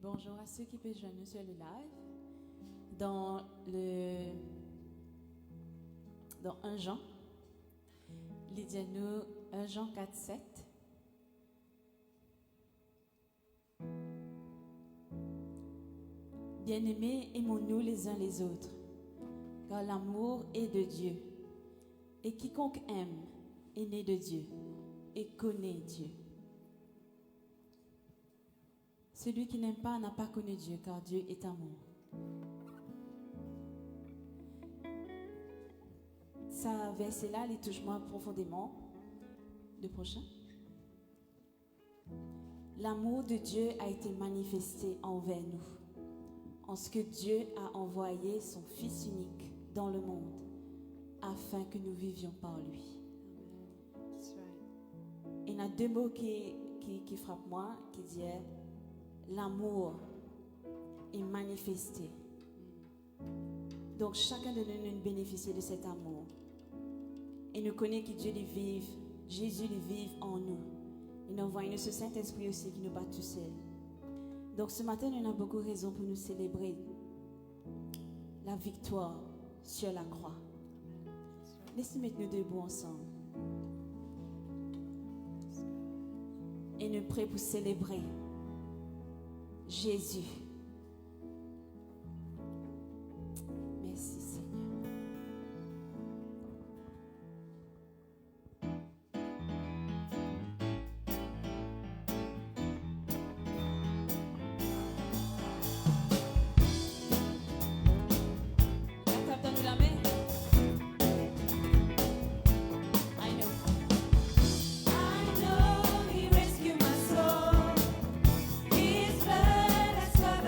bonjour à ceux qui peuvent joindre nous sur le live. Dans 1 Jean, il dit à nous 1 Jean 4, 7. Bien-aimés, aimons-nous les uns les autres, car l'amour est de Dieu. Et quiconque aime est né de Dieu et connaît Dieu. Celui qui n'aime pas n'a pas connu Dieu, car Dieu est amour. Ce verset-là, il touche moi profondément. Le prochain. L'amour de Dieu a été manifesté envers nous, en ce que Dieu a envoyé son Fils unique dans le monde, afin que nous vivions par lui. Il y a 2 mots qui frappent moi, qui disent l'amour est manifesté. Donc chacun de nous bénéficie de cet amour. Et nous connaissons que Dieu lui vive, Jésus lui vive en nous. Il nous envoie ce Saint-Esprit aussi qui nous bat tout seul. Donc ce matin, nous avons beaucoup de raisons pour nous célébrer la victoire sur la croix. Laissez-nous mettre nous debout ensemble. Et nous prêts pour célébrer Jésus. Merci Seigneur. Donne-nous la main. I know He rescued my soul. His blood has covered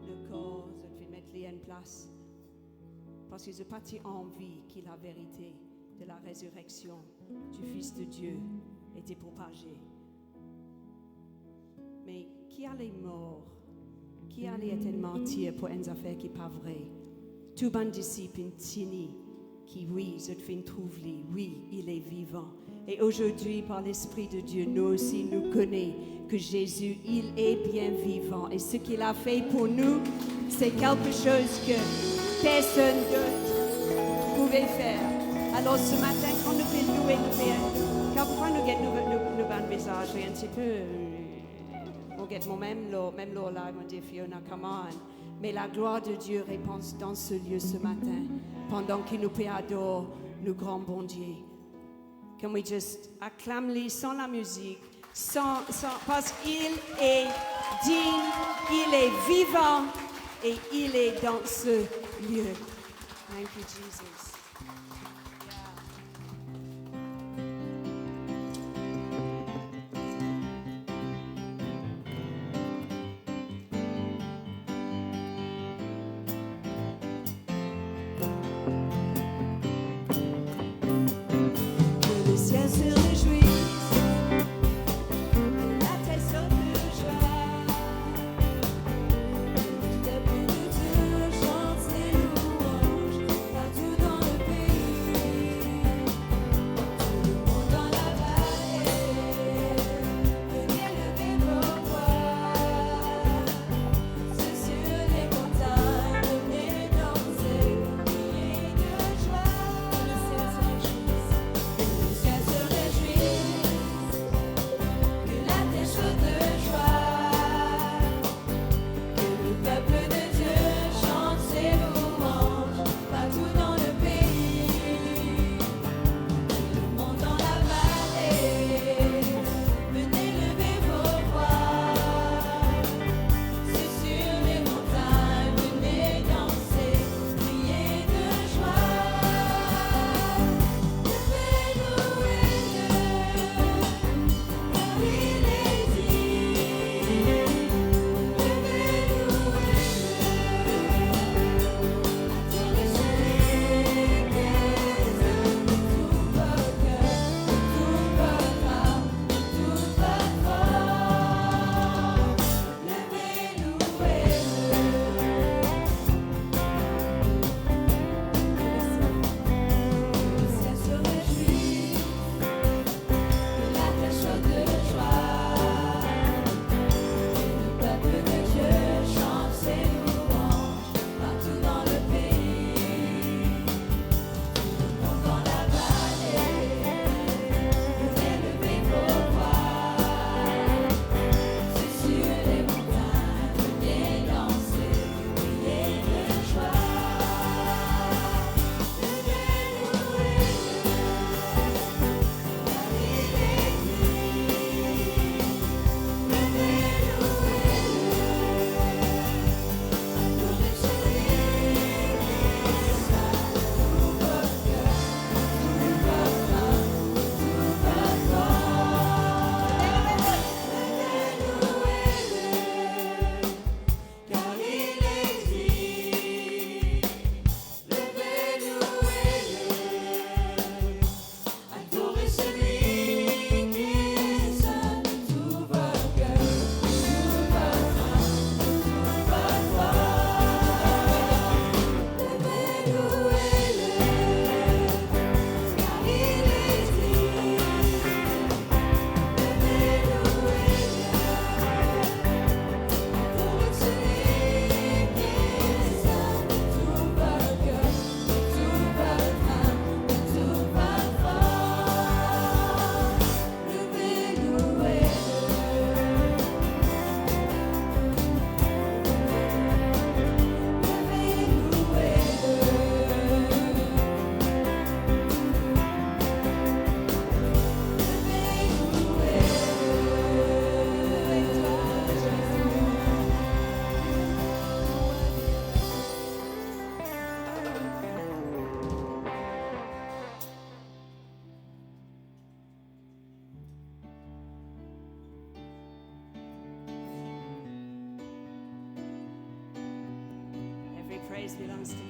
le corps, je vais mettre les en place. Parce que je parti en vie que la vérité de la résurrection du Fils de Dieu était propagée. Mais qui allait mort? Qui allait être martyr pour une affaire qui n'est pas vraie? Tout bon disciple tini qui, oui, je te trouve lui, oui, il est vivant. Et aujourd'hui, par l'Esprit de Dieu, nous aussi, nous connaissons que Jésus, il est bien vivant. Et ce qu'il a fait pour nous, c'est quelque chose que personne d'autre pouvait faire. Alors ce matin, quand nous faisons louer, quelquefois nous gagnons nos bons visages et un petit peu, on gagne même là, on dit Fiona, come on. Mais la gloire de Dieu répond dans ce lieu ce matin, pendant que nous pouvons adorer nos grands bon Dieu. Can we just acclame-lui sans la musique, parce qu'il est digne, il est vivant et il est dans ce lieu. Thank you, Jesus. Partout dans le pays. praise belongs to God.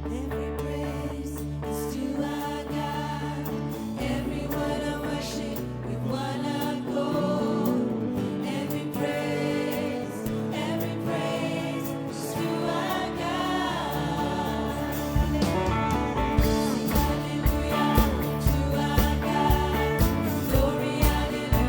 Every praise is to our God. Every word of worship with one accord. Every praise is to our God. Hallelujah to our God. Glory, hallelujah.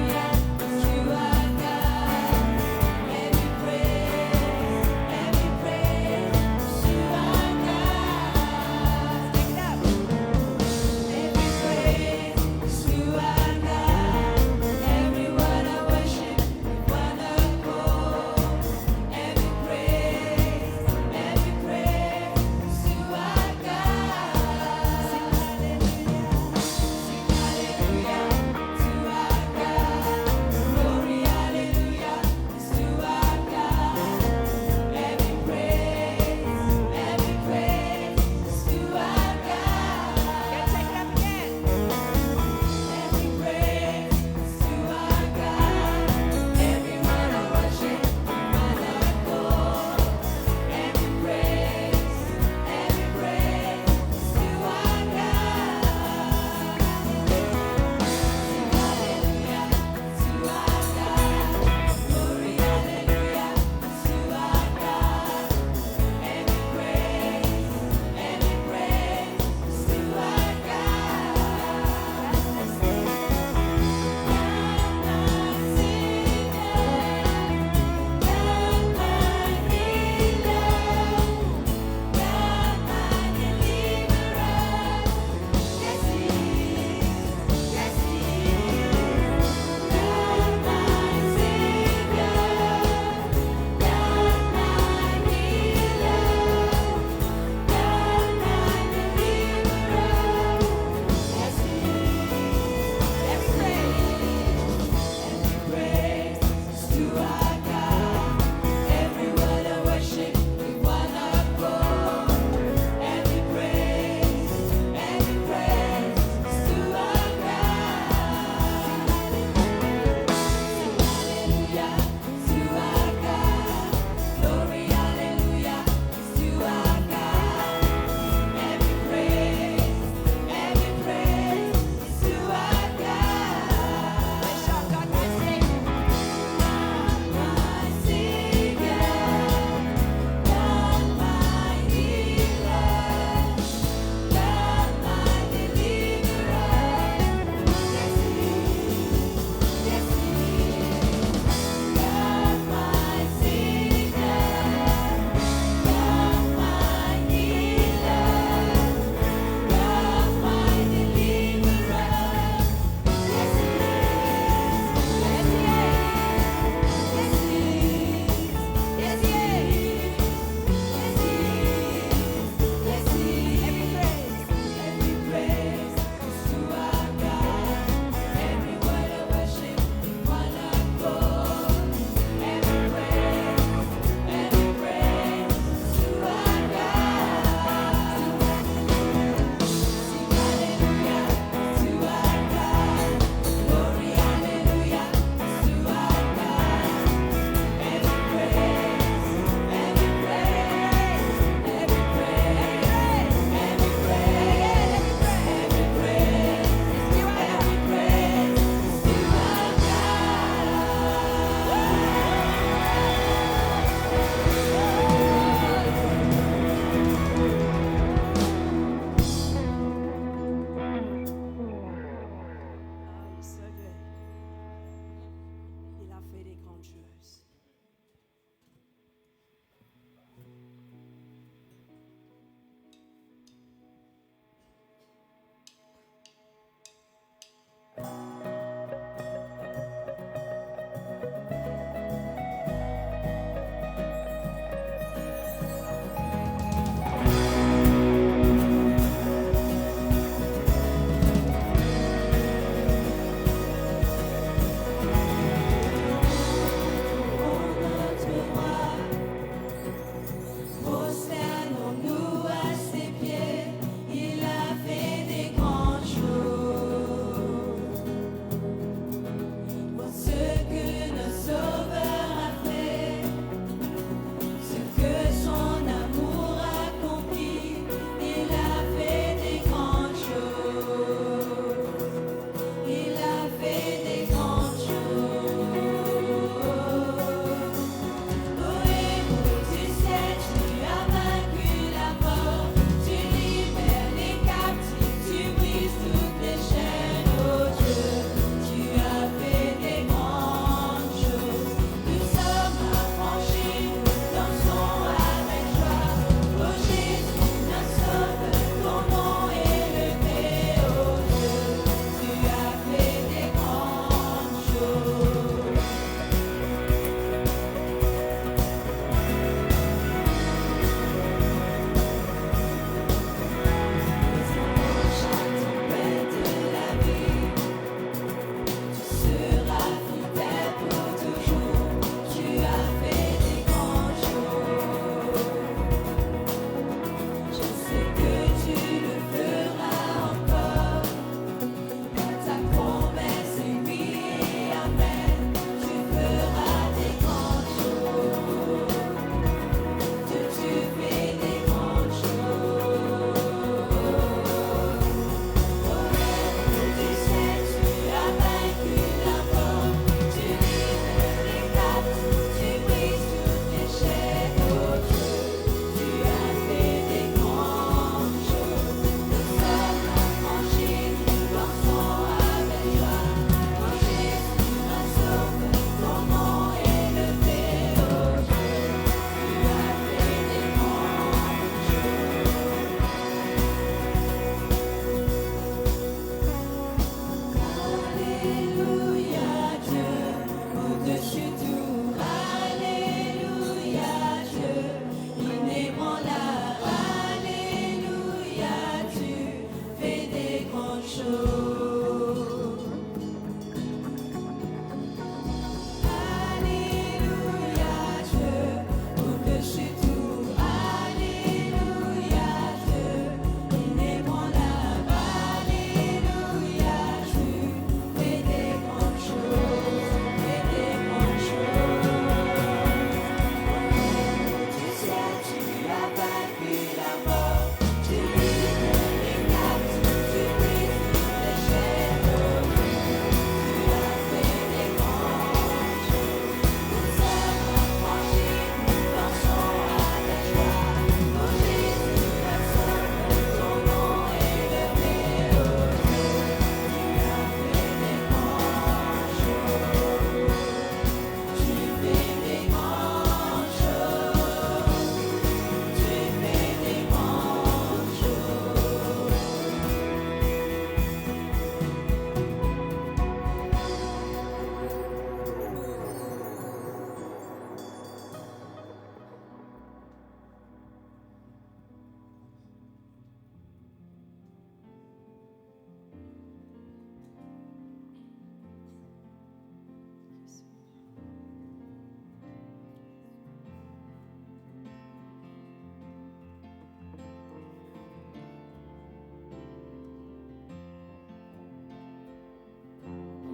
Au-dessus tout, Alléluia, Dieu, inébranlable, Alléluia, tu fais des grandes choses. Alléluia, Dieu, au-dessus tout, Alléluia, Dieu, inébranlable, Alléluia, tu fais des grandes choses, fais des grandes choses. Tu sais, tu as vaincu la mort, tu libères les captifs, tu brises les chaînes, tu as fait des grandes choses. Nous sommes affranchis, nous dansons avec joie. Oh Jésus, personne, ton nom est élevé, oh Dieu, tu as fait des grandes choses. Tu fais des grandes choses. Tu fais des grandes choses.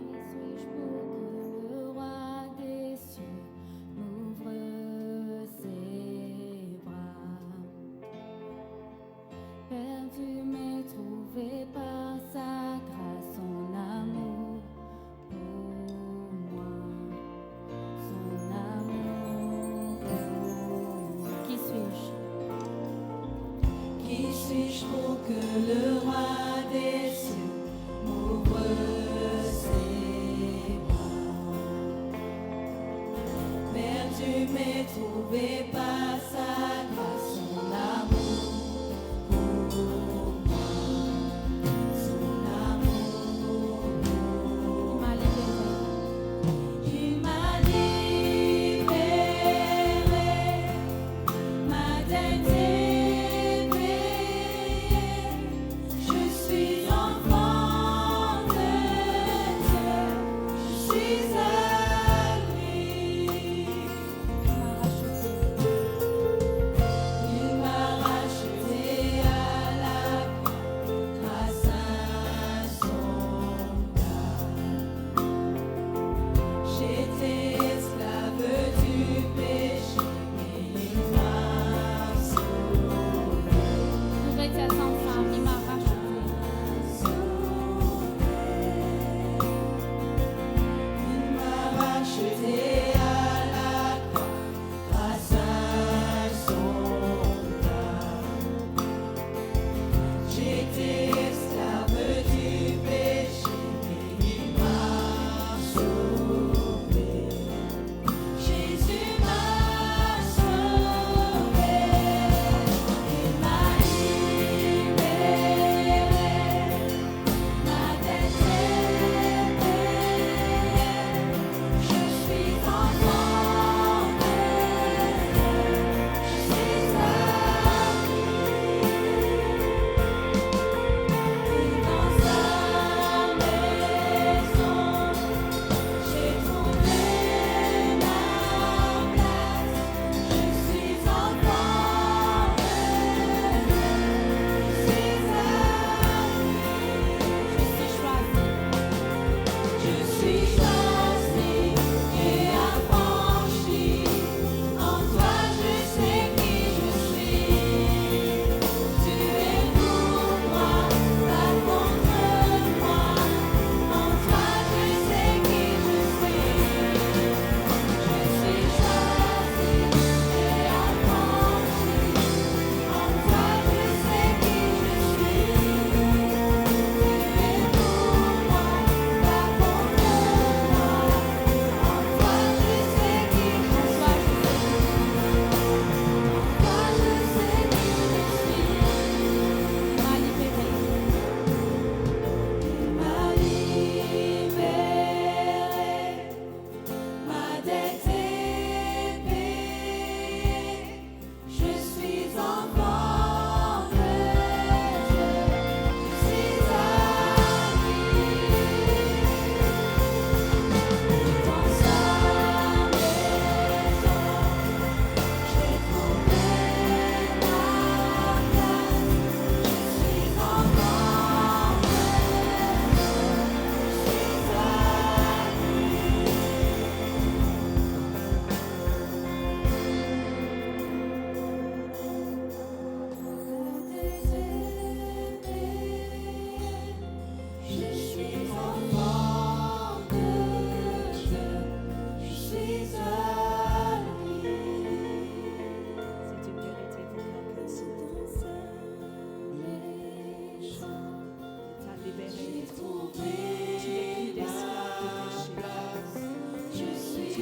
Qui suis-je pour que le roi des cieux m'ouvre ses bras? Perdu mais trouvé par sa grâce, son amour pour moi, son amour pour moi. Qui suis-je? Qui suis-je pour que le roi des cieux m'ouvre ses bras? Perdu mais trouvé par sa grâce, son amour pour moi, son amour pour moi. Il m'a libéré. Il m'a libéré, ma dette est payée. Je suis enfant de Dieu, je suis à lui.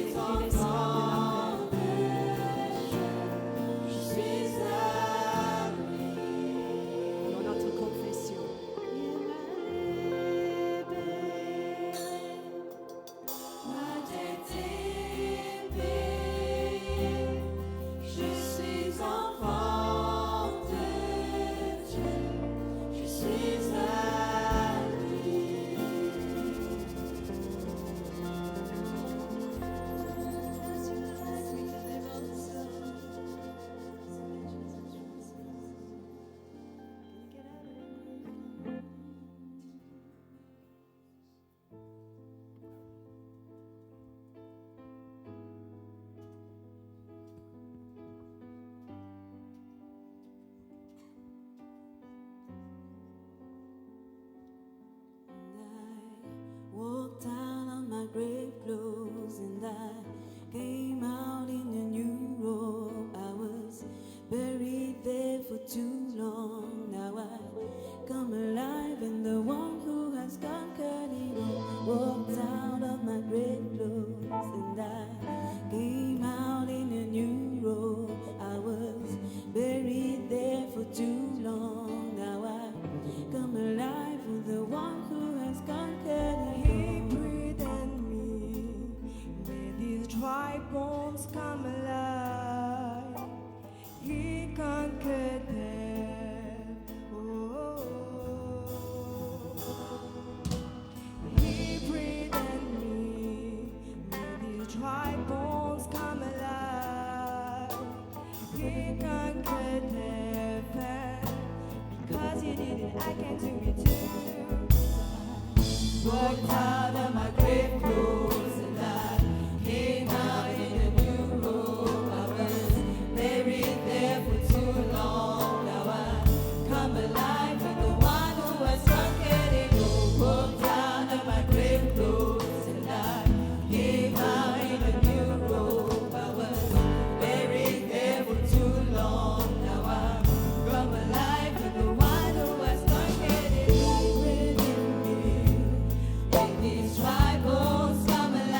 Dans notre confession. Walked out on my grave clothes and I came out in a new robe. I was buried there for too long. Now I come alive in the one who has conquered it all. Walked out of my grave clothes and I came out in a new robe. I was buried there for too long. Now I come alive with the one who has conquered it. He breathed in me, made these dry bones come alive. He conquered death. Oh, He breathed in me, made these dry bones come alive. He conquered death, and because He did it, I can do it too. Walked out of my grave clothes and I came out in a new robe. I was buried there for too long. Now I come alive with the one who has conquered it all. Walked out of my grave clothes and I came out in a new robe. I was buried there for too long. Now I come alive with the one who has conquered it all. These dry bones come alive.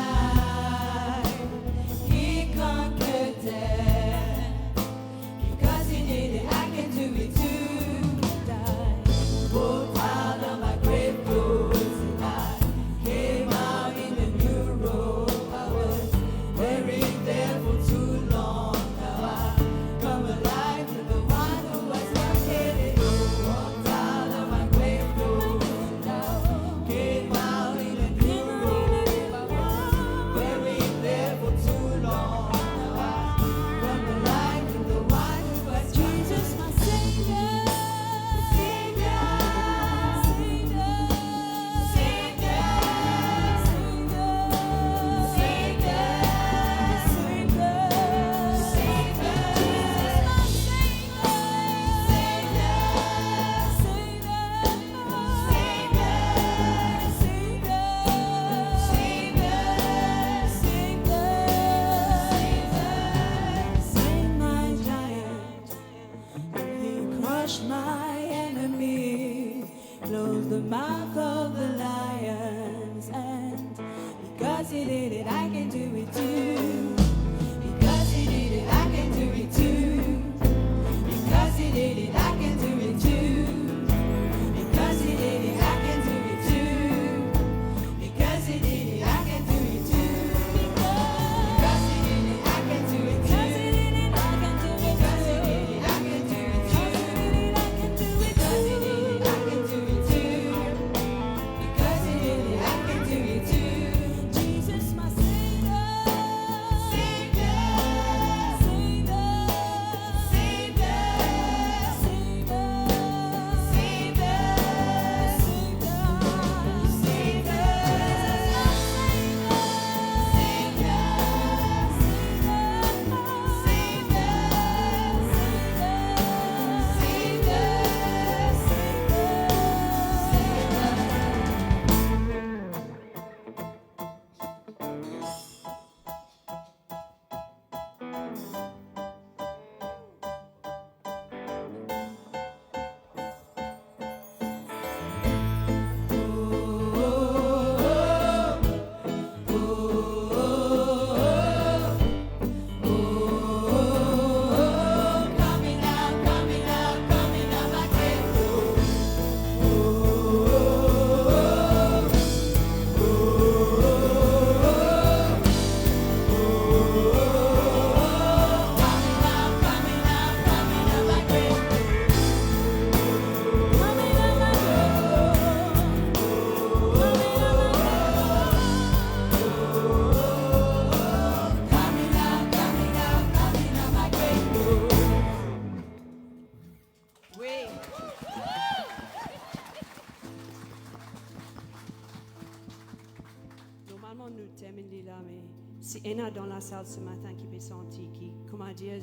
s'il y en a dans la salle ce matin qui m'est senti, qui, comment dire,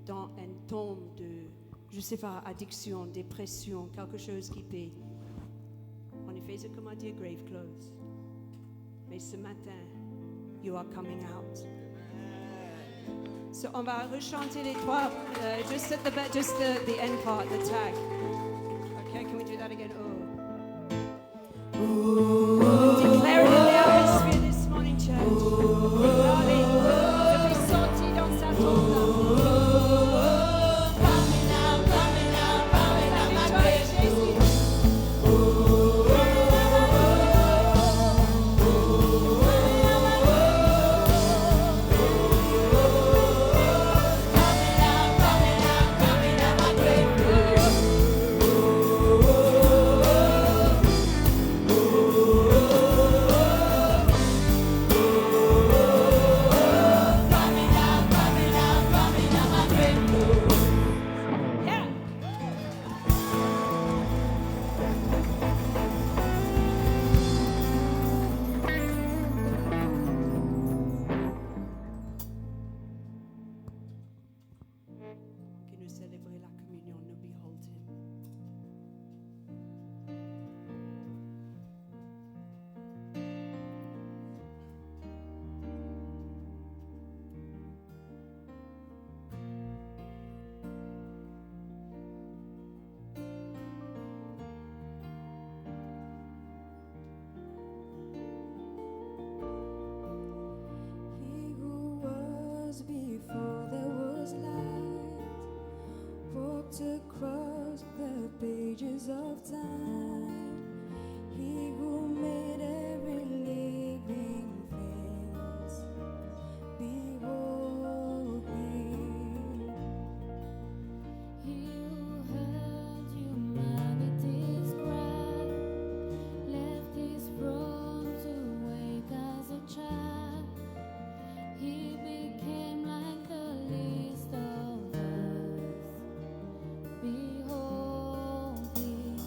dans un tombe de, je ne sais pas, addiction, dépression, quelque chose qui peut, en effet, c'est comment dire, grave clothes. Mais ce matin, you are coming out. So on va rechanter les trois, just the end part, the tag. Okay, can we do that again? Declare it in the atmosphere this morning, church. Regardez, je fais sortir dans sa tombe. Coming out, my grave. Que nous célébrer la communion, nous behold him. He who was before there was light walked across the pages of time. He who made every living face behold him. He who heard humanity's cry left his throne to wake as a child. He became like the least of us. Behold him.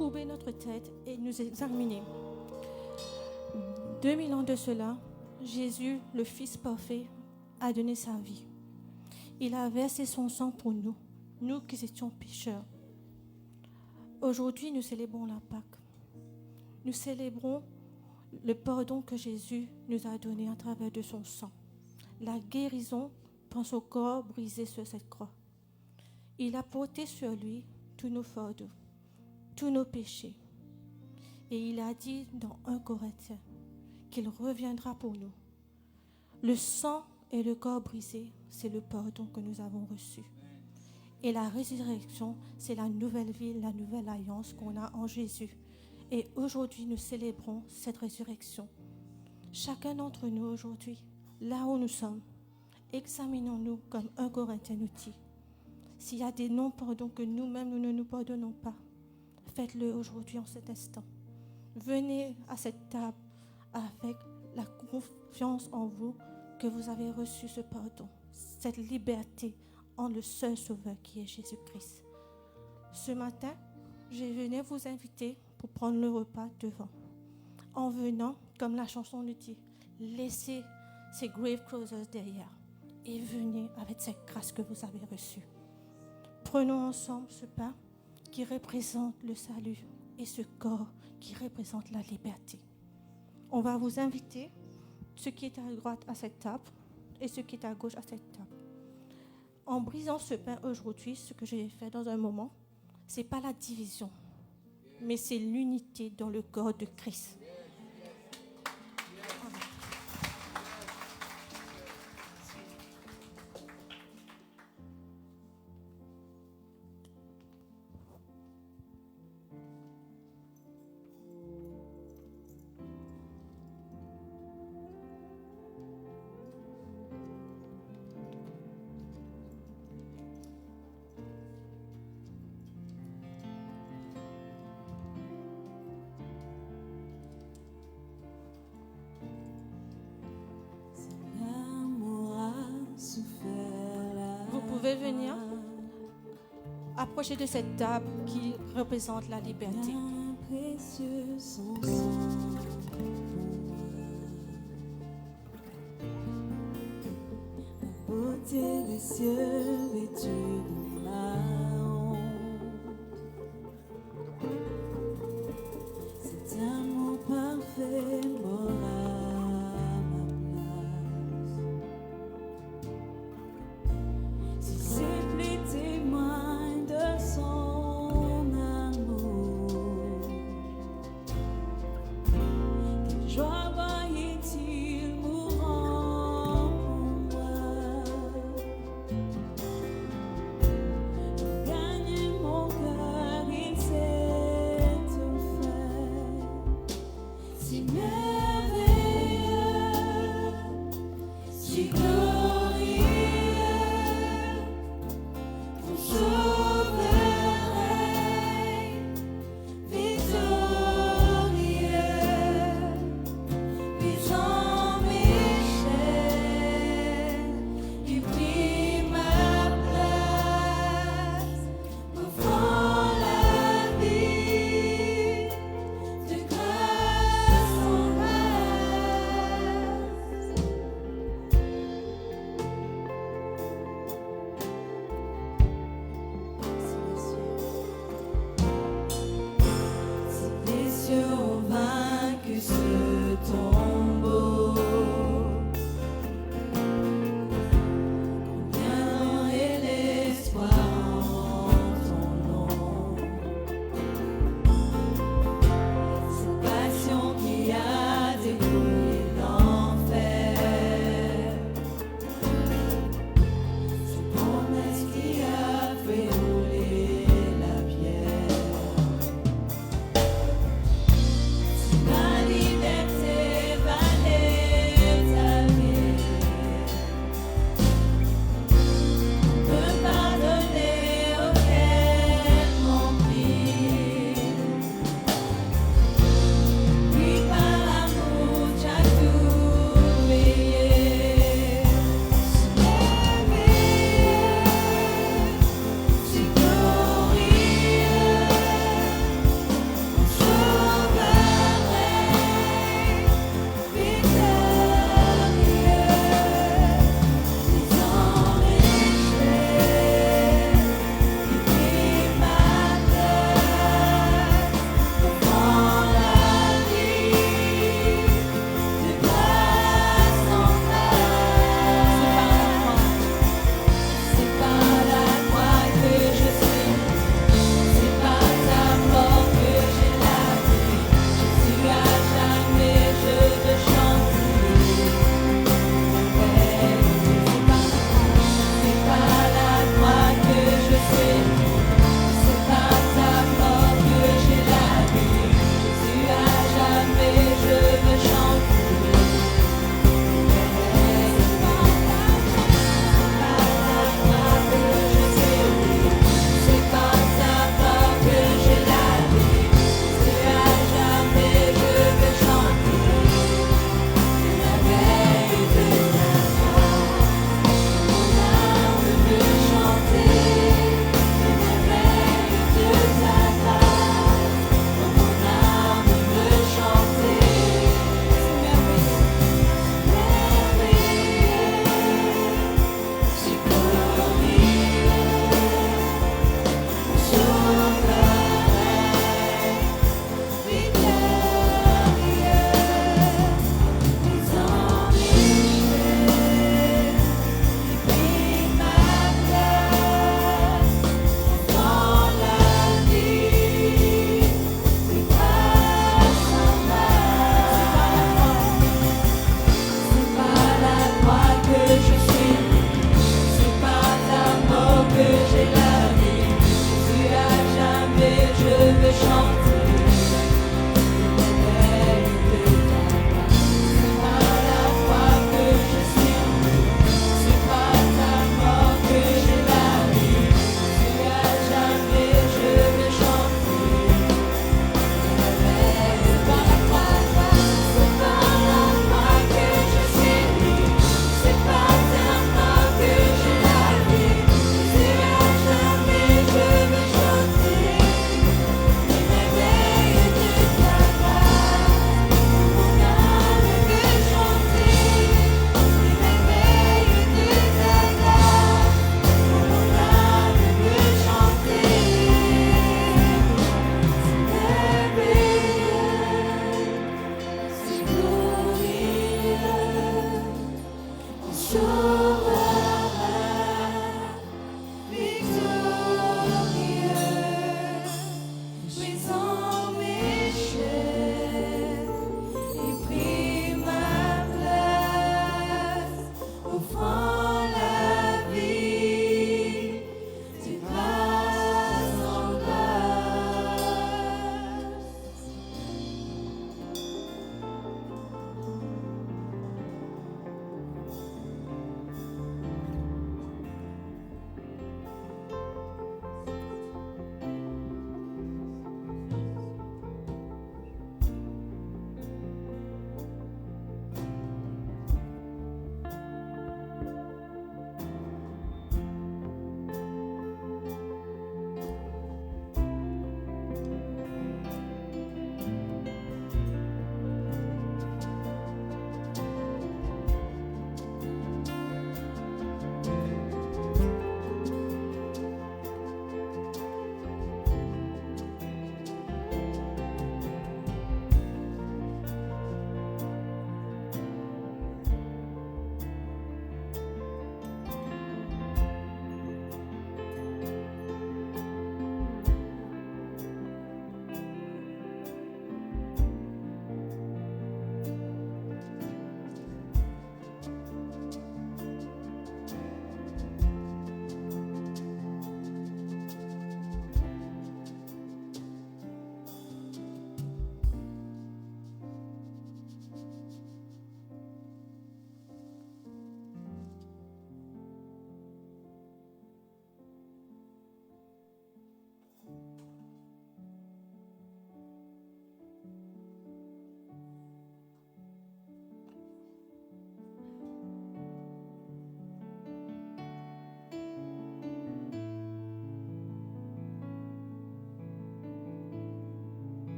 courber notre tête et nous examiner. 2000 ans de cela, Jésus, le Fils parfait, a donné sa vie. Il a versé son sang pour nous, nous qui étions pécheurs. Aujourd'hui, nous célébrons la Pâque. Nous célébrons le pardon que Jésus nous a donné à travers de son sang. La guérison par son corps brisé sur cette croix. Il a porté sur lui tous nos fardeaux, tous nos péchés. Et il a dit dans 1 Corinthiens qu'il reviendra pour nous. Le sang et le corps brisé, c'est le pardon que nous avons reçu. Et la résurrection, c'est la nouvelle vie, la nouvelle alliance qu'on a en Jésus. Et aujourd'hui, nous célébrons cette résurrection. Chacun d'entre nous aujourd'hui, là où nous sommes, examinons-nous comme 1 Corinthiens nous dit. S'il y a des non-pardons que nous-mêmes, nous ne nous pardonnons pas, faites-le aujourd'hui en cet instant. Venez à cette table avec la confiance en vous que vous avez reçu ce pardon, cette liberté en le seul Sauveur qui est Jésus-Christ. Ce matin, je venais vous inviter pour prendre le repas devant. En venant, comme la chanson nous dit, laissez ces grave closers derrière et venez avec cette grâce que vous avez reçue. Prenons ensemble ce pain qui représente le salut et ce corps qui représente la liberté. On va vous inviter, ceux qui est à droite à cette table et ceux qui est à gauche à cette table. En brisant ce pain aujourd'hui, ce que j'ai fait dans un moment, ce n'est pas la division, mais c'est l'unité dans le corps de Christ. Vous pouvez venir approcher de cette table qui représente la liberté. Précieux son sang pour moi. La beauté des cieux vêtue de ma honte. Cet amour parfait m'aura à ma place. Si ces plis témoignent de son amour, quelle joie voyait-il mourant pour moi.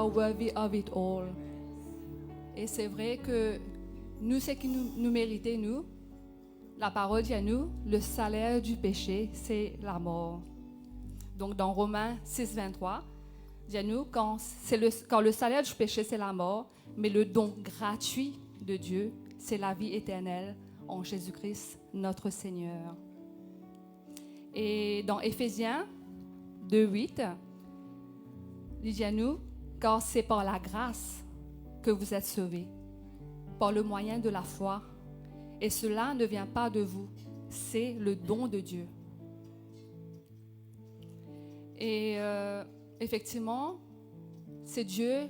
are worthy of it all. Et c'est vrai que nous, ce qui nous méritait, nous, la parole dit à nous, le salaire du péché, c'est la mort. Donc dans Romains 6, 23, dit à nous, quand le salaire du péché, c'est la mort, mais le don gratuit de Dieu, c'est la vie éternelle en Jésus-Christ, notre Seigneur. Et dans Éphésiens 2, 8, il dit à nous, car c'est par la grâce que vous êtes sauvés, par le moyen de la foi. Et cela ne vient pas de vous, c'est le don de Dieu. Et effectivement, c'est Dieu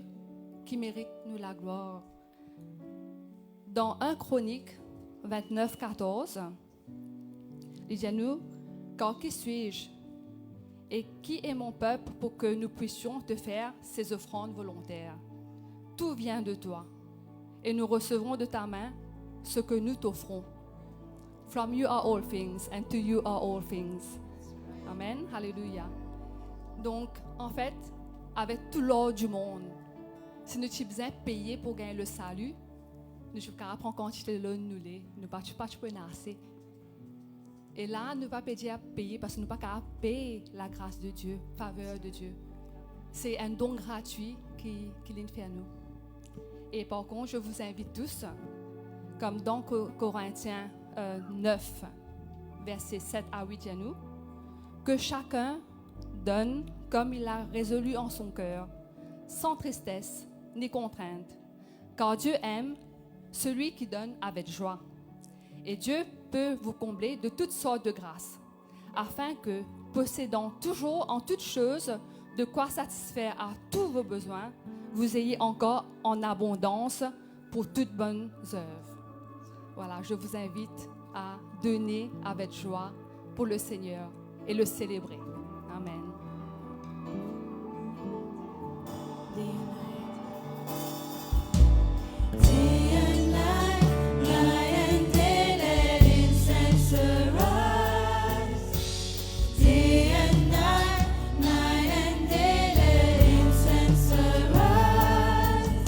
qui mérite nous la gloire. Dans 1 Chronique 29, 14, il dit à nous, car qui suis-je et qui est mon peuple pour que nous puissions te faire ces offrandes volontaires? Tout vient de toi, et nous recevrons de ta main ce que nous t'offrons. From you are all things, and to you are all things. Amen. Alléluia. Donc, en fait, avec tout l'or du monde, si nous avons besoin de payer pour gagner le salut, nous devons prendre quantité de l'eau nous ne pouvons pas assez. Et là, nous ne pouvons pas payer parce que nous ne pouvons pas payer la grâce de Dieu, faveur de Dieu. C'est un don gratuit qu'il fait à nous. Et par contre, je vous invite tous, comme dans Corinthiens 9, versets 7 à 8 à nous, que chacun donne comme il a résolu en son cœur, sans tristesse ni contrainte, car Dieu aime celui qui donne avec joie. Et Dieu peut vous combler de toutes sortes de grâces, afin que, possédant toujours en toutes choses de quoi satisfaire à tous vos besoins, vous ayez encore en abondance pour toutes bonnes œuvres. Voilà, je vous invite à donner avec joie pour le Seigneur et le célébrer. Amen. Day and night, night and day, let incense arise. Day and night, night and day, let incense arise.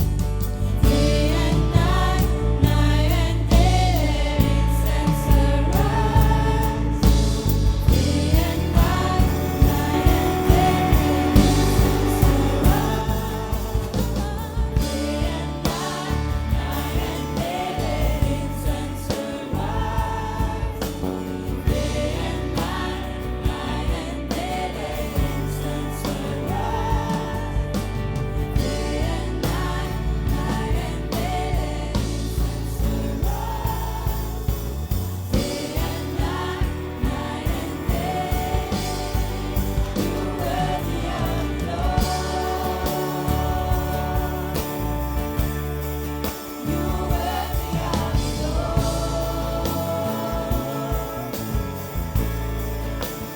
Day and night, night and day, let incense arise. Day and night, night and day, let incense arise. Day and night, night and day, let incense arise. Day and night, night and day, let incense arise. Day and night, night and day, you're worthy of love. You're worthy of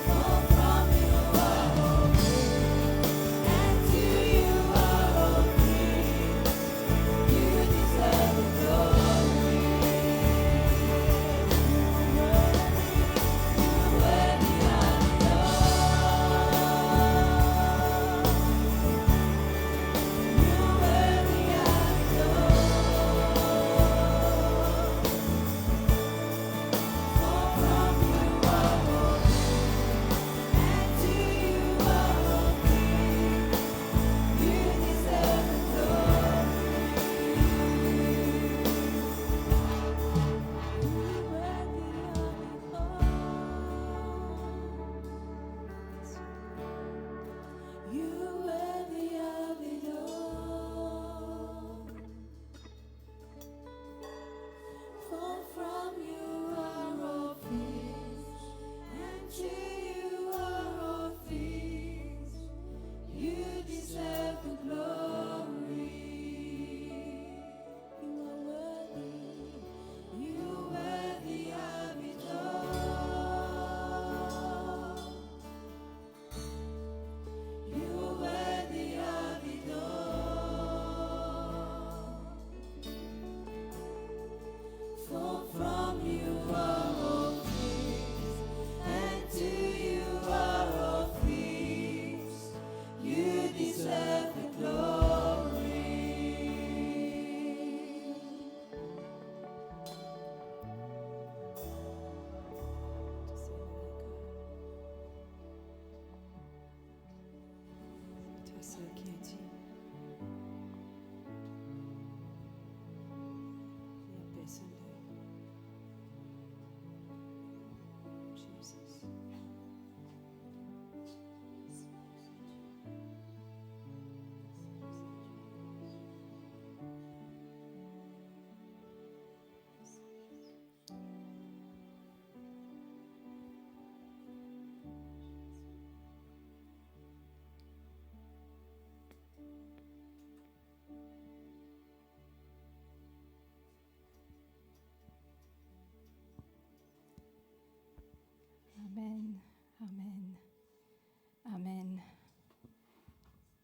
for from you are all things, and to you are all things. You deserve the glory. You're worthy of You're worthy of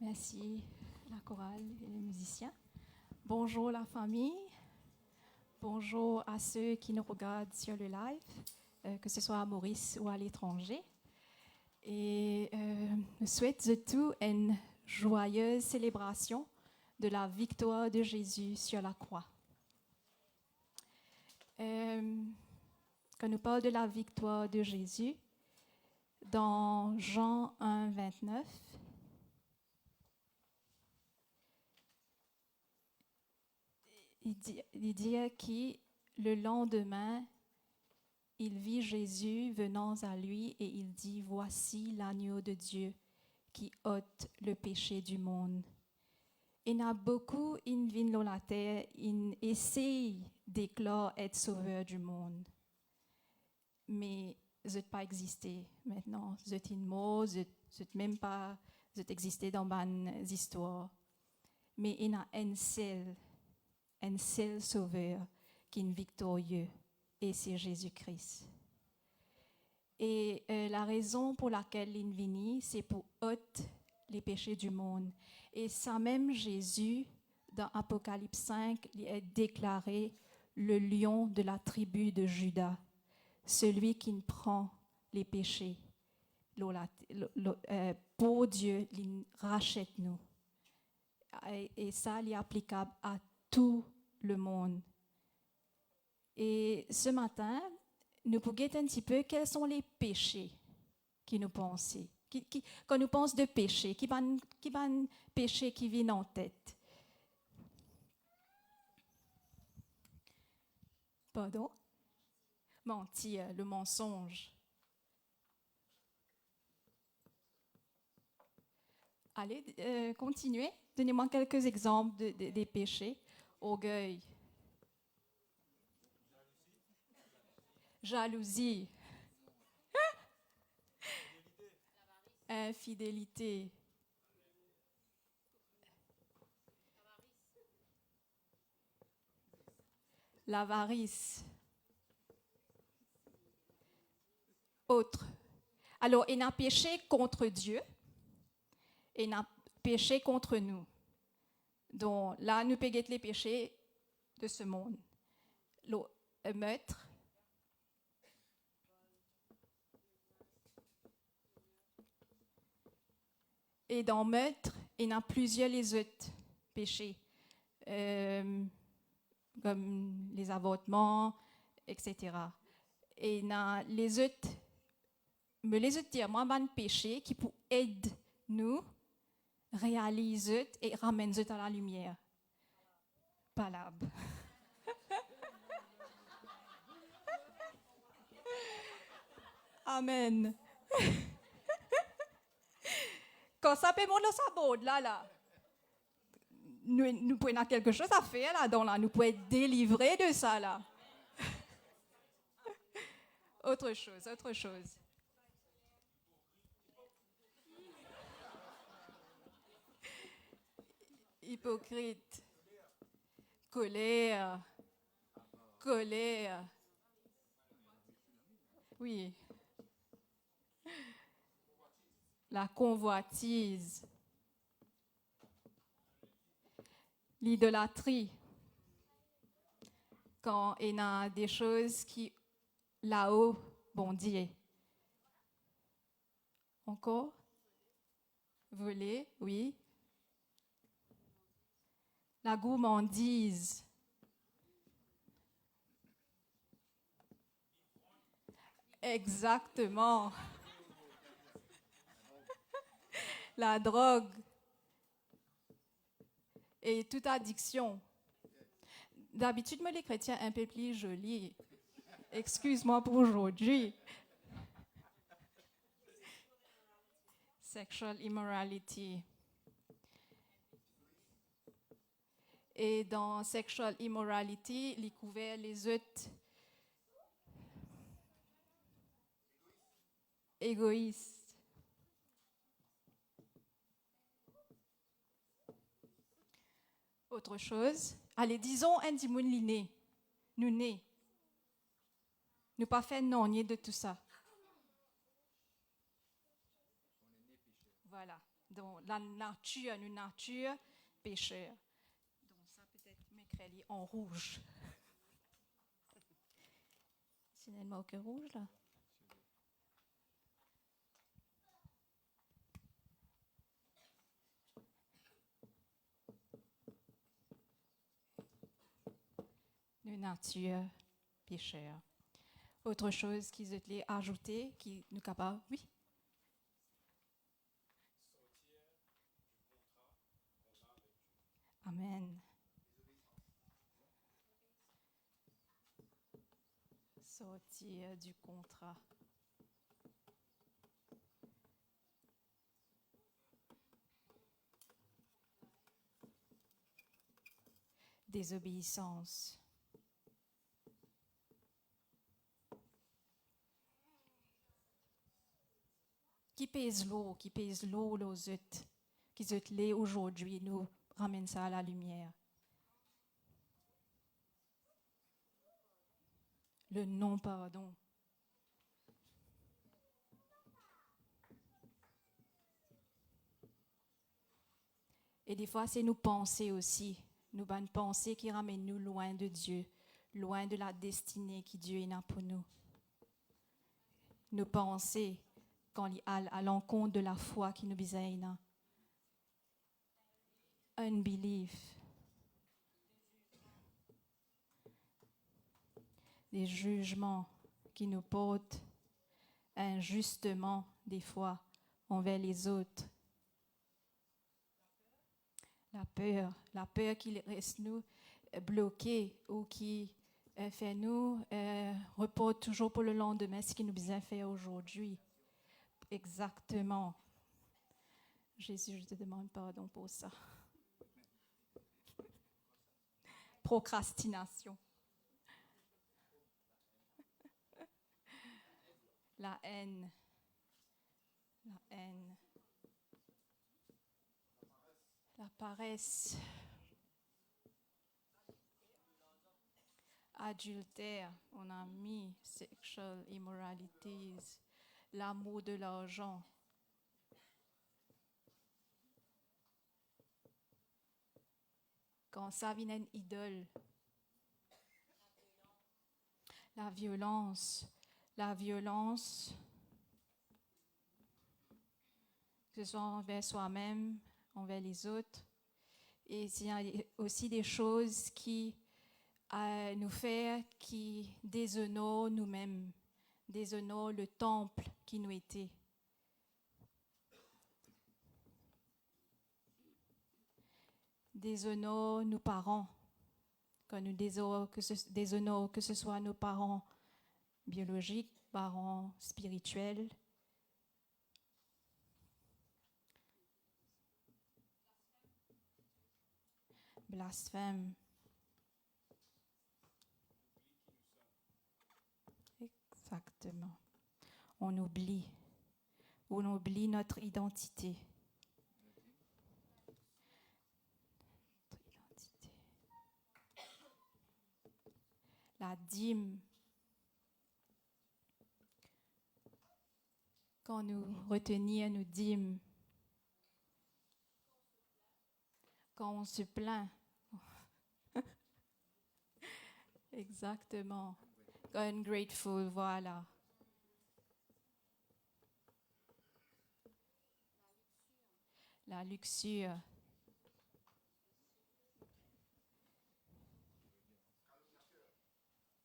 Merci la chorale et les musiciens. Bonjour la famille. Bonjour à ceux qui nous regardent sur le live, que ce soit à Maurice ou à l'étranger. Et je souhaite de tout une joyeuse célébration de la victoire de Jésus sur la croix. Quand nous parlons de la victoire de Jésus, dans Jean 1, 29, il dit que le lendemain, il vit Jésus venant à lui et il dit, « Voici l'agneau de Dieu qui ôte le péché du monde. » Il y a beaucoup qui viennent dans la terre, ils essayent d'éclore être sauveur du monde. Mais ils n'ont pas existé maintenant. Ils sont morts, ils n'ont même pas existé dans mes histoires. Mais il y a un seul sauveur qui est victorieux, et c'est Jésus-Christ. Et la raison pour laquelle il est venu, c'est pour ôter les péchés du monde. Et ça même Jésus, dans Apocalypse 5, il est déclaré le lion de la tribu de Juda, celui qui prend les péchés. Pour Dieu, il rachète nous. Et ça, il est applicable à tout le monde. Et ce matin, nous pouvons guetter un petit peu quels sont les péchés qui nous pensent. Quand nous pensons de péché, qui ban péché qui vient en tête? Pardon? Mentir, le mensonge. Allez, continuez. Donnez-moi quelques exemples des péchés. Orgueil. Jalousie. Infidélité. L'avarice. Autre. Alors, il y a péché contre Dieu et il y a péché contre nous. Donc là, nous payons les péchés de ce monde. Le meurtre. Et dans meurtre, il y a plusieurs les autres péchés, comme les avortements, etc. Et il y a les autres, mais les autres dire, moi, un péché qui peut aider nous réaliser et ramener à la lumière. Palabre. Amen. Quand ça peut monter sa bode, là, nous pouvons avoir quelque chose à faire là, nous pouvons être délivrés de ça, là. Autre chose. Hypocrite. Colère. Oui. La convoitise, l'idolâtrie, quand il y a des choses qui, là-haut, bon Dieu. Encore? Voler, oui. La gourmandise. Exactement. La drogue et toute addiction. D'habitude, moi, les chrétiens un peu plus jolis. Excuse-moi pour aujourd'hui. Sexual immorality. Et dans sexual immorality, il couvert les autres égoïstes. Autre chose, allez, disons un dimoun liné, nous nés, nous pas fait non de tout ça. Voilà, Donc, la nature, une nature pécheur. Donc, ça peut-être m'écrit en rouge. C'est une marque rouge, là. Une nature pécheur. Autre chose qu'ils ont ajouté, qui nous capable, oui. Amen. Sortir du contrat. Désobéissance. Qui pèse l'eau aux autres, qui autres l'est aujourd'hui, nous ramène ça à la lumière. Le non-pardon. Et des fois, c'est nos pensées aussi, nos bonnes pensées qui ramènent nous loin de Dieu, loin de la destinée que Dieu a pour nous. Nos pensées, quand il à l'encontre de la foi qui nous besoin. Unbelief. Des jugements qui nous portent injustement des fois envers les autres. La peur qui reste nous bloqués ou qui fait nous reporte toujours pour le lendemain ce qui nous besoin faire aujourd'hui. Exactement. Jésus, je te demande pardon pour ça. Procrastination. La haine. La paresse. Adultère, on a mis sexual immoralities, l'amour de l'argent. Quand ça vient une idole. La violence, que ce soit envers soi-même, envers les autres. Et il y a aussi des choses qui nous font, qui déshonorent nous-mêmes, déshonorent le temple qui nous était. Déshonorent nos parents, quand nous déshonorons que ce soit nos parents biologiques, parents spirituels. Blasphème. Exactement. On oublie notre identité. La dîme. Quand nous retenons nos dîmes, quand on se plaint. Exactement. Ungrateful, voilà. La luxure.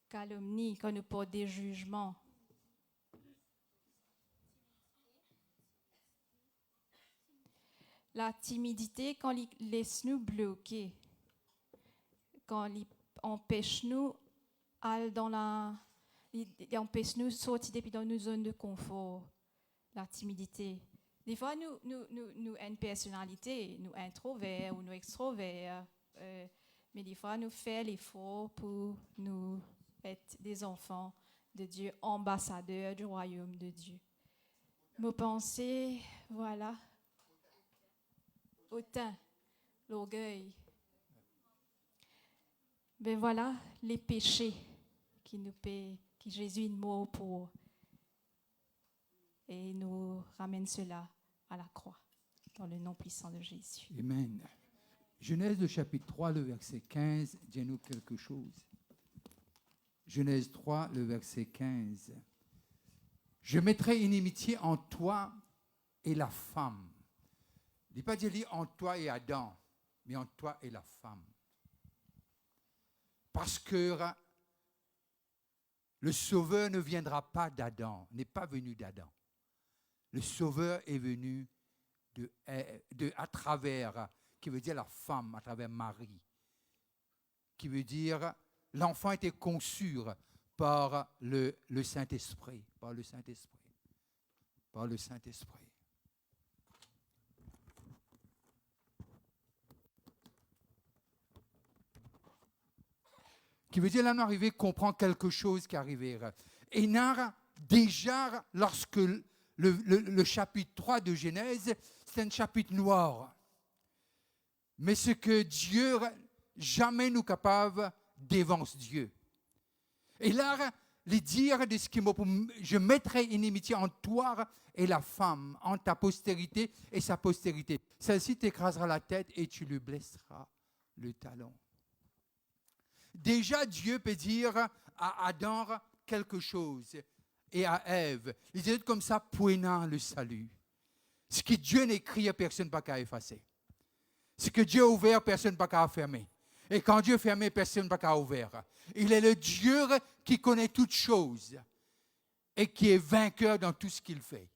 Calomnie, quand nous portons des jugements. La timidité, quand il laisse nous bloquer. Quand il empêche nous il empêche nous sortir depuis dans nos zones de confort. La timidité. Des fois, nous avons une personnalité, nous introverts ou nous extroverts, mais des fois, nous faisons l'effort pour nous être des enfants de Dieu, ambassadeurs du royaume de Dieu. Mes pensées, voilà. Hautain, l'orgueil. Ben voilà les péchés qui Jésus est mort pour et nous ramène cela à la croix. dans le nom puissant de Jésus. Amen. Genèse le chapitre 3, le verset 15, dis-nous quelque chose. Genèse 3, le verset 15. Je mettrai inimitié en toi et la femme. Il ne dit pas dire en toi et Adam, mais en toi et la femme. Parce que le Sauveur ne viendra pas d'Adam, n'est pas venu d'Adam. Le Sauveur est venu à travers, qui veut dire la femme, à travers Marie, qui veut dire l'enfant était conçu par le Saint-Esprit, par le Saint-Esprit, par le Saint-Esprit. Qui veut dire là, on arrive à comprendre quelque chose qui arrivera. Et déjà, lorsque le chapitre 3 de Genèse, c'est un chapitre noir. Mais ce que Dieu, jamais nous capable d'évance Dieu. Et là, les dire de ce qui je mettrai inimitié entre toi et la femme, entre ta postérité et sa postérité. Celle-ci t'écrasera la tête et tu lui blesseras le talon. Déjà, Dieu peut dire à Adam quelque chose et à Ève. Il dit comme ça, poignant le salut. Ce que Dieu n'écrit, personne n'a qu'à effacer. Ce que Dieu a ouvert, personne n'a qu'à fermer. Et quand Dieu ferme, personne n'a qu'à ouvrir. Il est le Dieu qui connaît toutes choses et qui est vainqueur dans tout ce qu'il fait.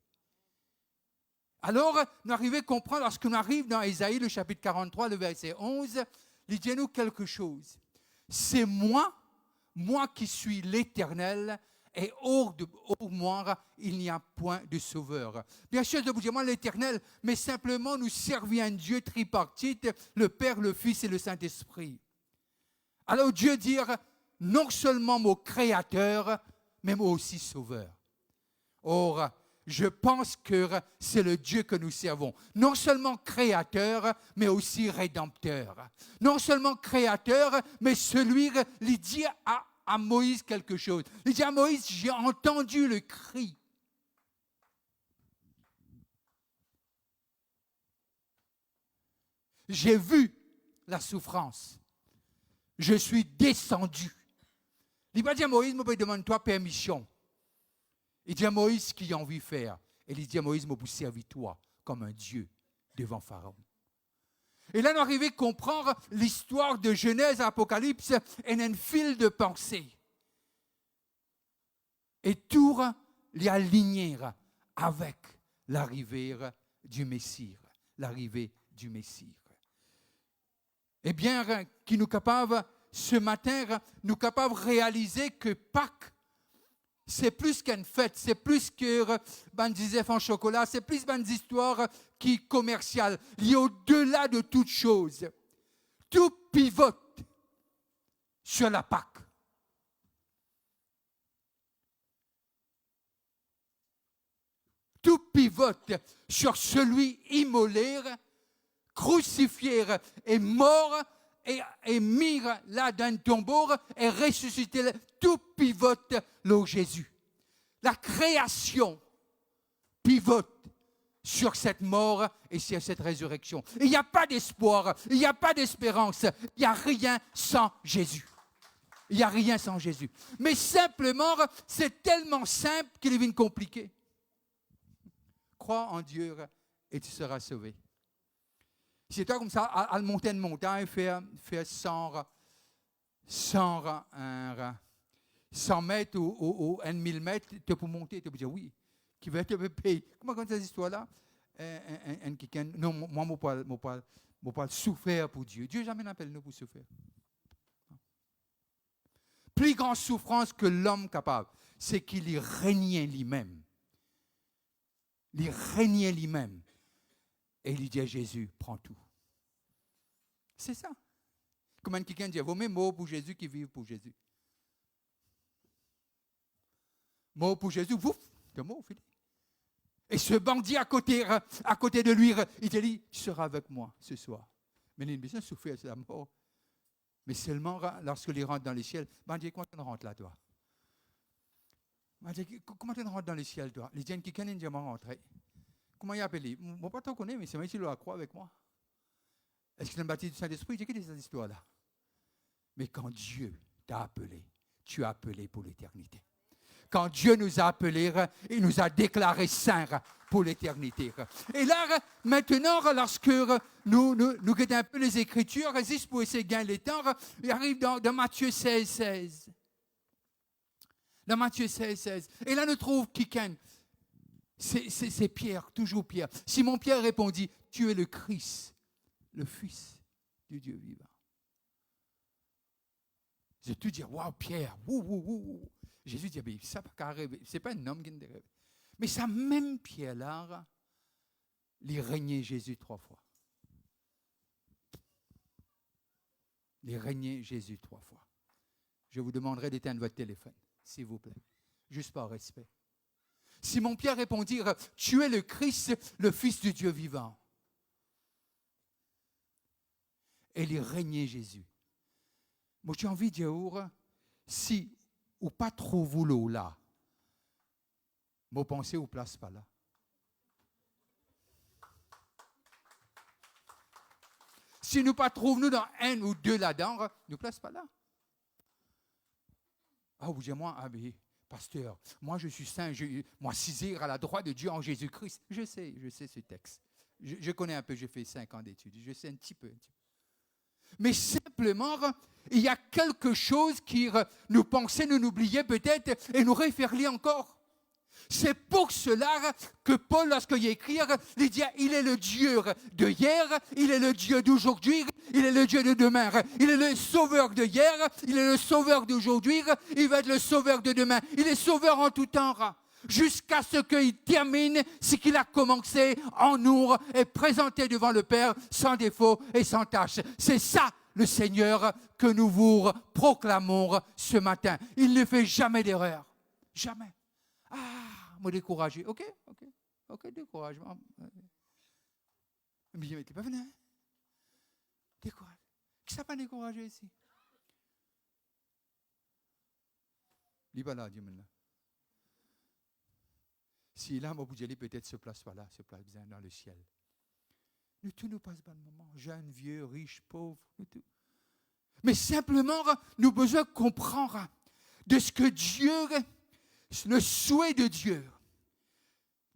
Alors, nous arrivons à comprendre, lorsqu'on arrive dans Ésaïe, le chapitre 43, le verset 11, il dit nous quelque chose. C'est moi qui suis l'Éternel, et hors moi, il n'y a point de sauveur. Bien sûr, je vous dis moi l'Éternel, mais simplement nous servons un Dieu tripartite, le Père, le Fils et le Saint-Esprit. Alors Dieu dit non seulement mon Créateur, mais moi aussi Sauveur. Or, je pense que c'est le Dieu que nous servons. Non seulement Créateur, mais aussi Rédempteur. Non seulement Créateur, mais celui qui dit à Moïse quelque chose. Il dit à Moïse, j'ai entendu le cri. J'ai vu la souffrance. Je suis descendu. Il va dire à Moïse, je demande-toi permission. Il dit à Moïse ce qu'il a envie de faire. Et il dit à Moïse, je vous servis toi comme un Dieu devant Pharaon. Et là, nous arrivons à comprendre l'histoire de Genèse à Apocalypse et un fil de pensée. Et tout les aligner avec l'arrivée du Messie. L'arrivée du Messie. Eh bien, qui nous capable, ce matin, nous capable de réaliser que Pâques, c'est plus qu'une fête, c'est plus que des œufs en chocolat, c'est plus des histoires qui commerciales. Il y a au-delà de toute chose. Tout pivote sur la Pâque. Tout pivote sur celui immolé, crucifié et mort et mis là dans un tombeau et ressuscité. Tout pivote là Jésus. La création pivote sur cette mort et sur cette résurrection. Il n'y a pas d'espoir, il n'y a pas d'espérance, il n'y a rien sans Jésus. Il n'y a rien sans Jésus. Mais simplement, c'est tellement simple qu'il devient compliqué. Crois en Dieu et tu seras sauvé. C'est toi comme ça, à monter une montagne, faire 100 mètres ou 1000 mètres, tu peux monter, tu peux dire oui. Qui va te payer. Comment quand cette histoire-là? Non, moi, je ne pas souffrir pour Dieu. Dieu jamais n'appelle nous pour souffrir. Plus grande souffrance que l'homme capable, c'est qu'il y régnait lui-même. Il régnait lui-même. Et il dit à Jésus, prends tout. C'est ça. Comment quelqu'un dit, vaut mieux mort pour Jésus qui vit pour Jésus. Mort pour Jésus, ouf, t'es mort, fini. Et ce bandit à côté de lui, il te dit, tu seras avec moi ce soir. Mais il a besoin de souffrir de la mort. Mais seulement lorsqu'il rentre dans le ciel, bandit, comment tu rentres là, toi? Bandit, comment tu rentres dans le ciel, toi? Il dit, quelqu'un n'est jamais rentré. comment il a appelé? Moi, pas trop connais, mais c'est moi qui le croit avec moi. Est-ce qu'il est baptisé du Saint-Esprit? J'ai quitté cette histoire-là. Mais quand Dieu t'a appelé, tu es appelé pour l'éternité. Quand Dieu nous a appelés, il nous a déclarés saints pour l'éternité. Et là, maintenant, lorsque nous guettons un peu les Écritures, juste pour essayer de gagner le temps, il arrive dans Matthieu 16, 16. Dans Matthieu 16, 16. Et là, nous trouvons quelqu'un. C'est Pierre, toujours Pierre. Simon Pierre répondit, tu es le Christ, le Fils du Dieu vivant. J'ai tout dit, waouh, Pierre, wouh. Jésus dit, ça n'a pas rêver. Ce n'est pas un homme qui ne rêve. Mais ça, même Pierre-là, il régnait Jésus 3 fois. Il régnait Jésus 3 fois. Je vous demanderai d'éteindre votre téléphone, s'il vous plaît, juste par respect. Simon Pierre répondit, tu es le Christ, le Fils du Dieu vivant. Et il régnait Jésus. Moi, j'ai envie de dire, si ou pas trop voulot là, moi pensez ou place pas là. Si nous pas trouvons nous dans un ou deux là-dedans, nous place pas là. Ah, vous dites moi, pasteur, moi je suis saint, moi saisir à la droite de Dieu en Jésus-Christ. Je sais ce texte. Je connais un peu, j'ai fait 5 ans d'études, je sais un petit peu. Mais simplement, il y a quelque chose qui nous pensait, nous oubliait peut-être et nous référer encore. C'est pour cela que Paul, lorsqu'il écrit, il dit il est le Dieu de hier, il est le Dieu d'aujourd'hui, il est le Dieu de demain. Il est le sauveur de hier, il est le sauveur d'aujourd'hui, il va être le sauveur de demain. Il est sauveur en tout temps. Jusqu'à ce qu'il termine ce qu'il a commencé en nous et présenté devant le Père sans défaut et sans tâche. C'est ça le Seigneur que nous vous proclamons ce matin. Il ne fait jamais d'erreur. Jamais. Me décourager. Ok, découragement. Mais tu n'es pas venu. Décourage. Qui ça pas découragé ici? Il va là, Dieu maintenant. Si là, moi, vous allez peut-être se place pas là, se place bien dans le ciel. Nous tous nous passons pas le moment. Jeunes, vieux, riches, pauvres, nous tout. Mais simplement, nous avons besoin de comprendre de ce que Dieu, le souhait de Dieu,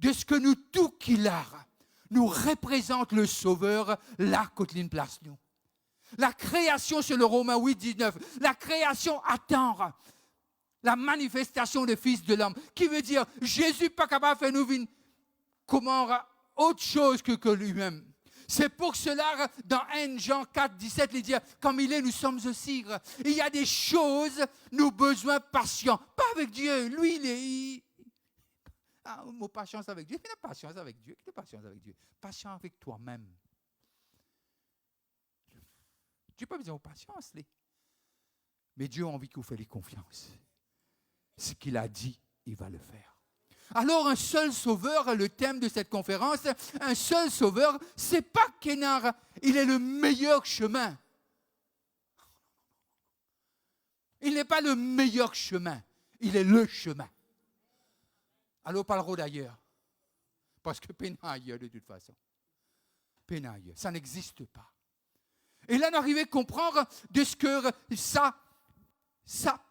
de ce que nous tout qu'il a, nous représente le Sauveur, là, quand il place nous. La création, sur le Romains 8, 19, la création attend la manifestation du Fils de l'homme, qui veut dire Jésus pas capable de faire nous vivre comment autre chose que lui-même. C'est pour cela, dans 1 Jean 4, 17, il dit, comme il est, nous sommes aussi. Il y a des choses, nous besoin patients. Pas avec Dieu. Lui, il est... mot patience avec Dieu. Il a patience avec Dieu. Il a patience avec Dieu. Patient avec toi-même. Tu n'as pas besoin de patience. Mais Dieu a envie que vous fassiez confiance. Ce qu'il a dit, il va le faire. Alors, un seul sauveur, le thème de cette conférence, un seul sauveur, c'est pas Kénard, il est le meilleur chemin. Il n'est pas le meilleur chemin, il est le chemin. Alors, parlerons d'ailleurs. Parce que peine ailleurs de toute façon. Peine ailleurs, ça n'existe pas. Et là, on arrive à comprendre de ce que ça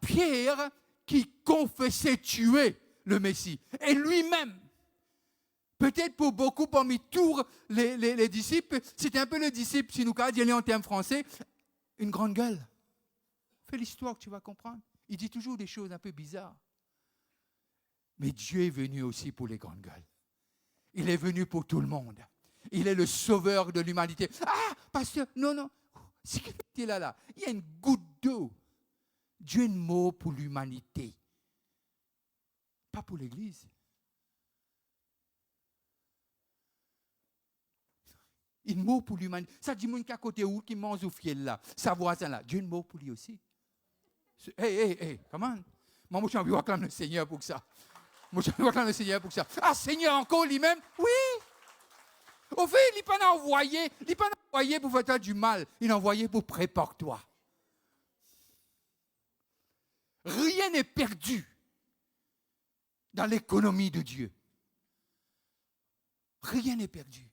Pierre qui confessait tuer le Messie. Et lui-même, peut-être pour beaucoup parmi tous les disciples, c'était un peu le disciple, si nous disons en termes français, une grande gueule. Fais l'histoire que tu vas comprendre. Il dit toujours des choses un peu bizarres. Mais Dieu est venu aussi pour les grandes gueules. Il est venu pour tout le monde. Il est le sauveur de l'humanité. Ah, pasteur, non. C'est qu'il est là. Il y a une goutte d'eau. Dieu est un mot pour l'humanité. Pas pour l'Église. Un mot pour l'humanité. Ça dit mon qu'à côté où qui mange au fiel là, sa voisin là. Dieu un mot pour lui aussi. Hey, comment? Moi, j'ai envie de réclamer le Seigneur pour ça. Ah, Seigneur, encore lui-même? Oui. Au fait, il n'est pas envoyé pour faire du mal. Il est envoyé pour préparer toi. Rien n'est perdu dans l'économie de Dieu. Rien n'est perdu.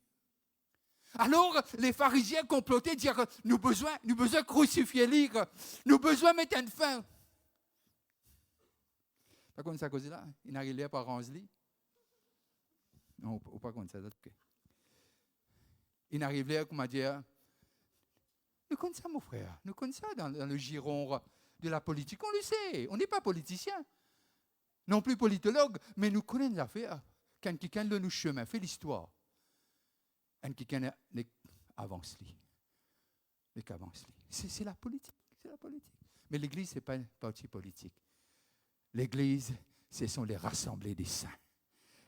Alors, les pharisiens complotaient, dire nous besoin crucifier lui, nous besoin mettre une fin. Pas comme ça, là, il n'arrivait pas à ranger. Non, pas comme ça. Il n'arrivait pas à dire nous connaissons ça, mon frère, nous connaissons ça dans le giron de la politique, on le sait, on n'est pas politicien, non plus politologue, mais nous connaissons l'affaire. Quand quelqu'un le nous chemin, fait l'histoire. Quand quelqu'un avance, c'est la politique, c'est la politique. Mais l'Église, ce n'est pas un parti politique. L'Église, ce sont les rassemblés des saints.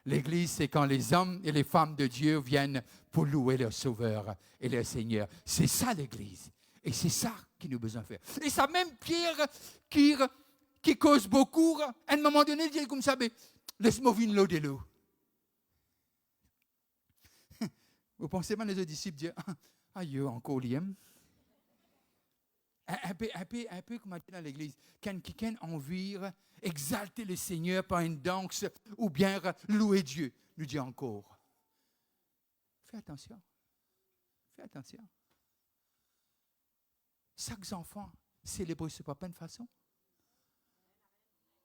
L'Église, c'est quand les hommes et les femmes de Dieu viennent pour louer leur Sauveur et leur Seigneur. C'est ça l'Église. Et c'est ça qu'il nous a besoin de faire. Et ça, même Pierre, qui cause beaucoup, à un moment donné, il dit comme ça, mais laisse-moi venir l'eau de l'eau. Vous pensez pas les disciples dire, aïe, encore liem. Un peu comme dans l'Église. Quand quelqu'un a envie exalter le Seigneur par une danse ou bien louer Dieu, nous dit encore. Fais attention. Fais attention. Chaque enfant célèbre ce pas de façon.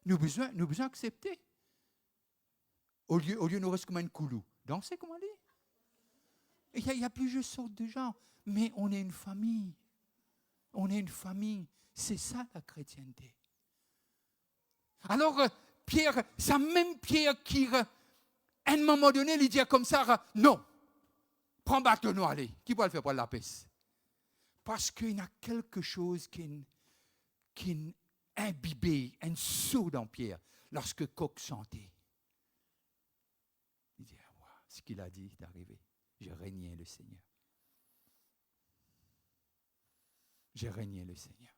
Nous besoin accepter. Au lieu nous reste comme un coulou. Danser comme on dit. Il y a plusieurs sortes de gens, mais on est une famille. On est une famille. C'est ça la chrétienté. Alors, Pierre, c'est même Pierre qui, à un moment donné, il dit comme ça, non, prends bâton, allez. Qui va le faire pour la paix? Parce qu'il y a quelque chose qui est imbibé, un saut dans Pierre, lorsque Coq chantait. Il dit, wow, ce qu'il a dit est arrivé. J'ai régné le Seigneur. J'ai régné le Seigneur.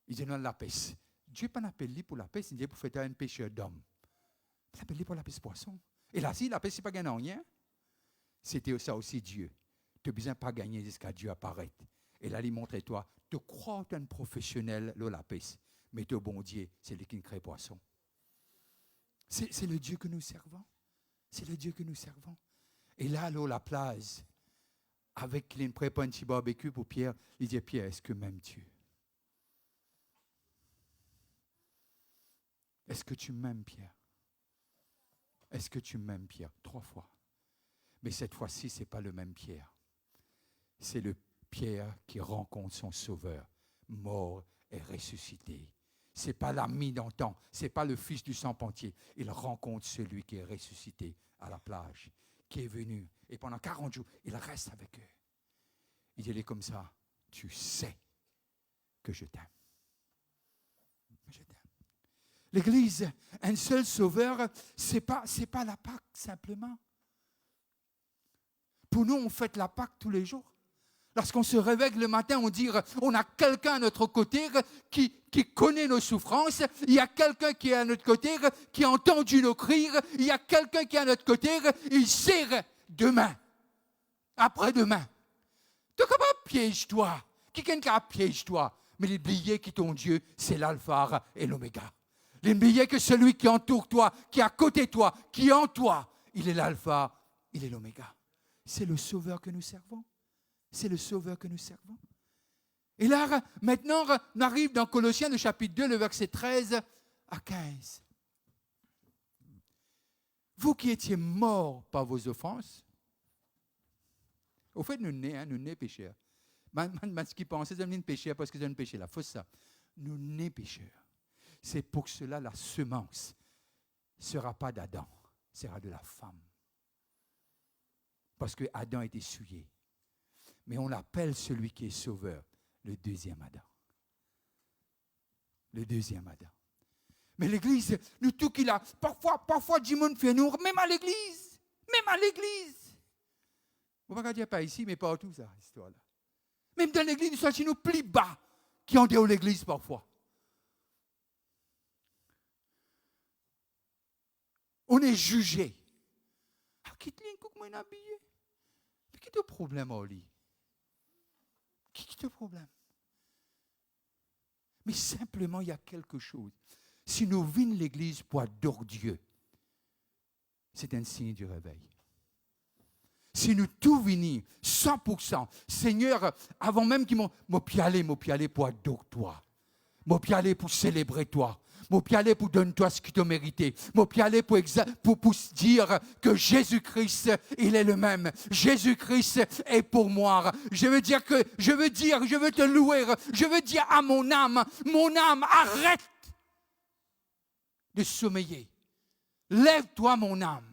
Il dit non, la paix. Dieu n'a pas appelé pour la paix, il dit pour faire un pécheur d'homme. Il a appelé pour la paix poisson. Et là, si la paix, ce n'est pas gagner rien, c'était ça aussi Dieu. Tu n'as besoin pas gagner jusqu'à Dieu apparaître. Et là, il montre toi, tu crois que tu es un professionnel de la paix, mais tu bon Dieu, c'est lui qui crée poisson. C'est le Dieu que nous servons. C'est le Dieu que nous servons. Et là, la plage, avec une prépare un petit barbecue pour Pierre, il dit, Pierre, est-ce que même Dieu? Est-ce que tu m'aimes, Pierre? Est-ce que tu m'aimes, Pierre? 3 fois. Mais cette fois-ci, ce n'est pas le même Pierre. C'est le Pierre qui rencontre son Sauveur, mort et ressuscité. Ce n'est pas l'ami d'antan, ce n'est pas le fils du sans-pentier. Il rencontre celui qui est ressuscité à la plage, qui est venu. Et pendant 40 jours, il reste avec eux. Il dit comme ça, tu sais que je t'aime. Je t'aime. L'Église, un seul Sauveur, ce n'est pas la Pâque simplement. Pour nous, on fête la Pâque tous les jours. Lorsqu'on se réveille le matin, on dit on a quelqu'un à notre côté qui connaît nos souffrances. Il y a quelqu'un qui est à notre côté, qui a entendu nos cris. Il y a quelqu'un qui est à notre côté. Il sait demain, après-demain. Tu ne peux pas piège-toi. Quelqu'un qui a piège-toi. Mais les billets qui ton Dieu, c'est l'alpha et l'oméga. Les billets que celui qui entoure toi, qui est à côté de toi, qui est en toi, il est l'alpha, il est l'oméga. C'est le Sauveur que nous servons. C'est le Sauveur que nous servons. Et là, maintenant, on arrive dans Colossiens, le chapitre 2, le verset 13 à 15. Vous qui étiez morts par vos offenses, au fait, nous nés pécheurs. Ce qui pensait, c'est pécheur parce que c'est un péché là. Faut ça. Nous nés pécheurs. C'est pour cela la semence ne sera pas d'Adam, sera de la femme. Parce que Adam est essuyé. Mais on appelle celui qui est sauveur le deuxième Adam. Le deuxième Adam. Mais l'Église, nous tout qu'il a, parfois du monde fait nous, même à l'Église. On ne va pas dire pas ici, mais partout ça, cette histoire-là. Même dans l'Église, nous sommes nous plus bas qui en dehors de l'Église parfois. On est jugé. Ah, quitte-le, comment il est habillé. Mais qui est le problème, Oli? Qui est le problème? Mais simplement, il y a quelque chose. Si nous venons l'Église pour adorer Dieu, c'est un signe du réveil. Si nous tout venons, 100%, Seigneur, avant même qu'ils m'ont pialé pour adorer toi, m'ont pialé pour célébrer toi, m'ont pialé pour donner toi ce que tu as mérité, m'ont pialé pour dire que Jésus-Christ, il est le même. Jésus-Christ est pour moi. Je veux te louer, je veux dire à mon âme, arrête de sommeiller. Lève-toi, mon âme.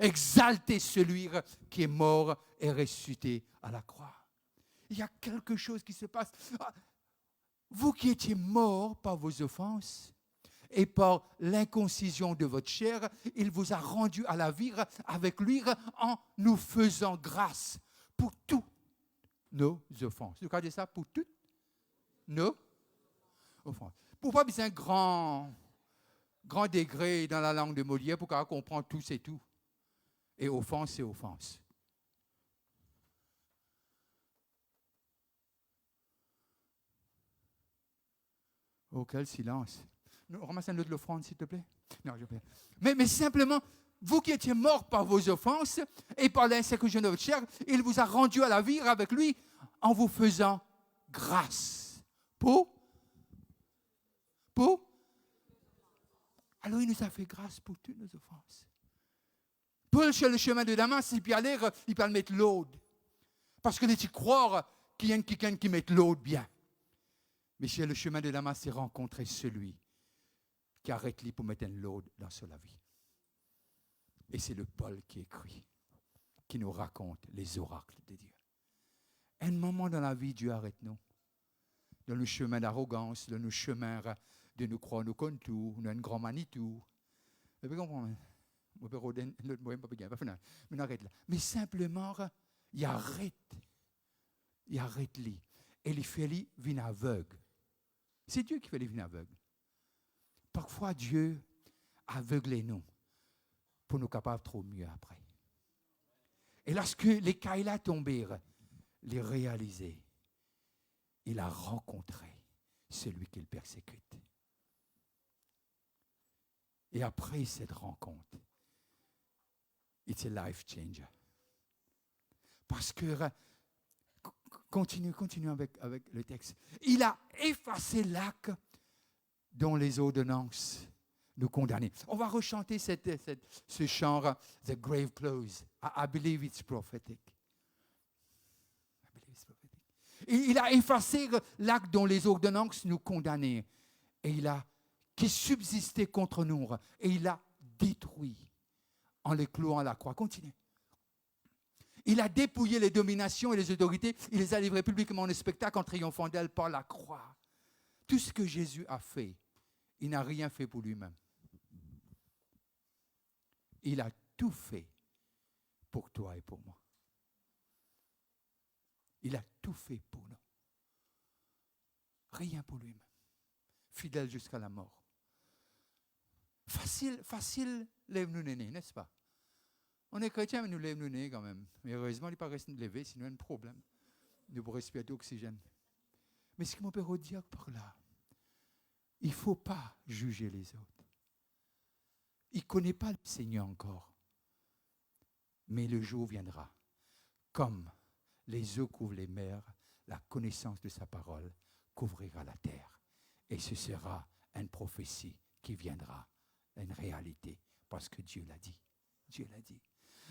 Exaltez celui qui est mort et ressuscité à la croix. Il y a quelque chose qui se passe. Vous qui étiez morts par vos offenses et par l'inconcision de votre chair, il vous a rendu à la vie avec lui en nous faisant grâce pour toutes nos offenses. Vous regardez ça? Pour toutes nos offenses. Pourquoi c'est un grand degré dans la langue de Molière pour qu'on comprenne tout, c'est tout. Et offense, c'est offense. Oh, quel silence. Ramasse un autre de l'offrande, s'il te plaît. Non, je peux. Mais simplement, vous qui étiez morts par vos offenses et par l'insécurité de votre chair, il vous a rendu à la vie avec lui en vous faisant grâce. Pour Alors, il nous a fait grâce pour toutes nos offenses. Paul, sur le chemin de Damas, il peut aller mettre l'aude. Parce qu'il est croire qu'il y a quelqu'un qui met l'aude bien. Mais sur le chemin de Damas, il rencontré celui qui arrête lui pour mettre une l'aude dans sa vie. Et c'est le Paul qui écrit, qui nous raconte les oracles de Dieu. Un moment dans la vie, Dieu arrête nous. Dans le chemin d'arrogance, dans le chemin de nous croire nous comme tout, dans un grand manitou. Vous comprenez? Mais simplement, il arrête lui. Et il fait lui venir aveugle. C'est Dieu qui fait lui venir aveugle. Parfois, Dieu aveugle nous pour nous capables de trop mieux après. Et lorsque les Kaïla tombèrent, les réaliser, il a rencontré celui qu'il persécute. Et après cette rencontre, it's a life changer. Parce que, continue avec le texte. Il a effacé l'acte dont les ordonnances nous condamnaient. On va rechanter ce chant, The Grave Clothes. I believe it's prophetic. Il a effacé l'acte dont les ordonnances nous condamnaient. Et qui subsistait contre nous. Et il a détruit en les clouant à la croix. Continue. Il a dépouillé les dominations et les autorités. Il les a livrées publiquement en spectacle en triomphant d'elles par la croix. Tout ce que Jésus a fait, il n'a rien fait pour lui-même. Il a tout fait pour toi et pour moi. Il a tout fait pour nous. Rien pour lui-même. Fidèle jusqu'à la mort. Facile, lève-nous les nez, n'est-ce pas? On est chrétiens, mais nous lève nos nez quand même. Mais heureusement, il n'est pas resté levé, sinon il y a un problème. Nous pourrons respirer d'oxygène. Mais ce que mon père dire par là, il ne faut pas juger les autres. Il ne connaît pas le Seigneur encore. Mais le jour viendra. Comme les eaux couvrent les mers, la connaissance de sa parole couvrira la terre. Et ce sera une prophétie qui viendra, une réalité, parce que Dieu l'a dit. Dieu l'a dit.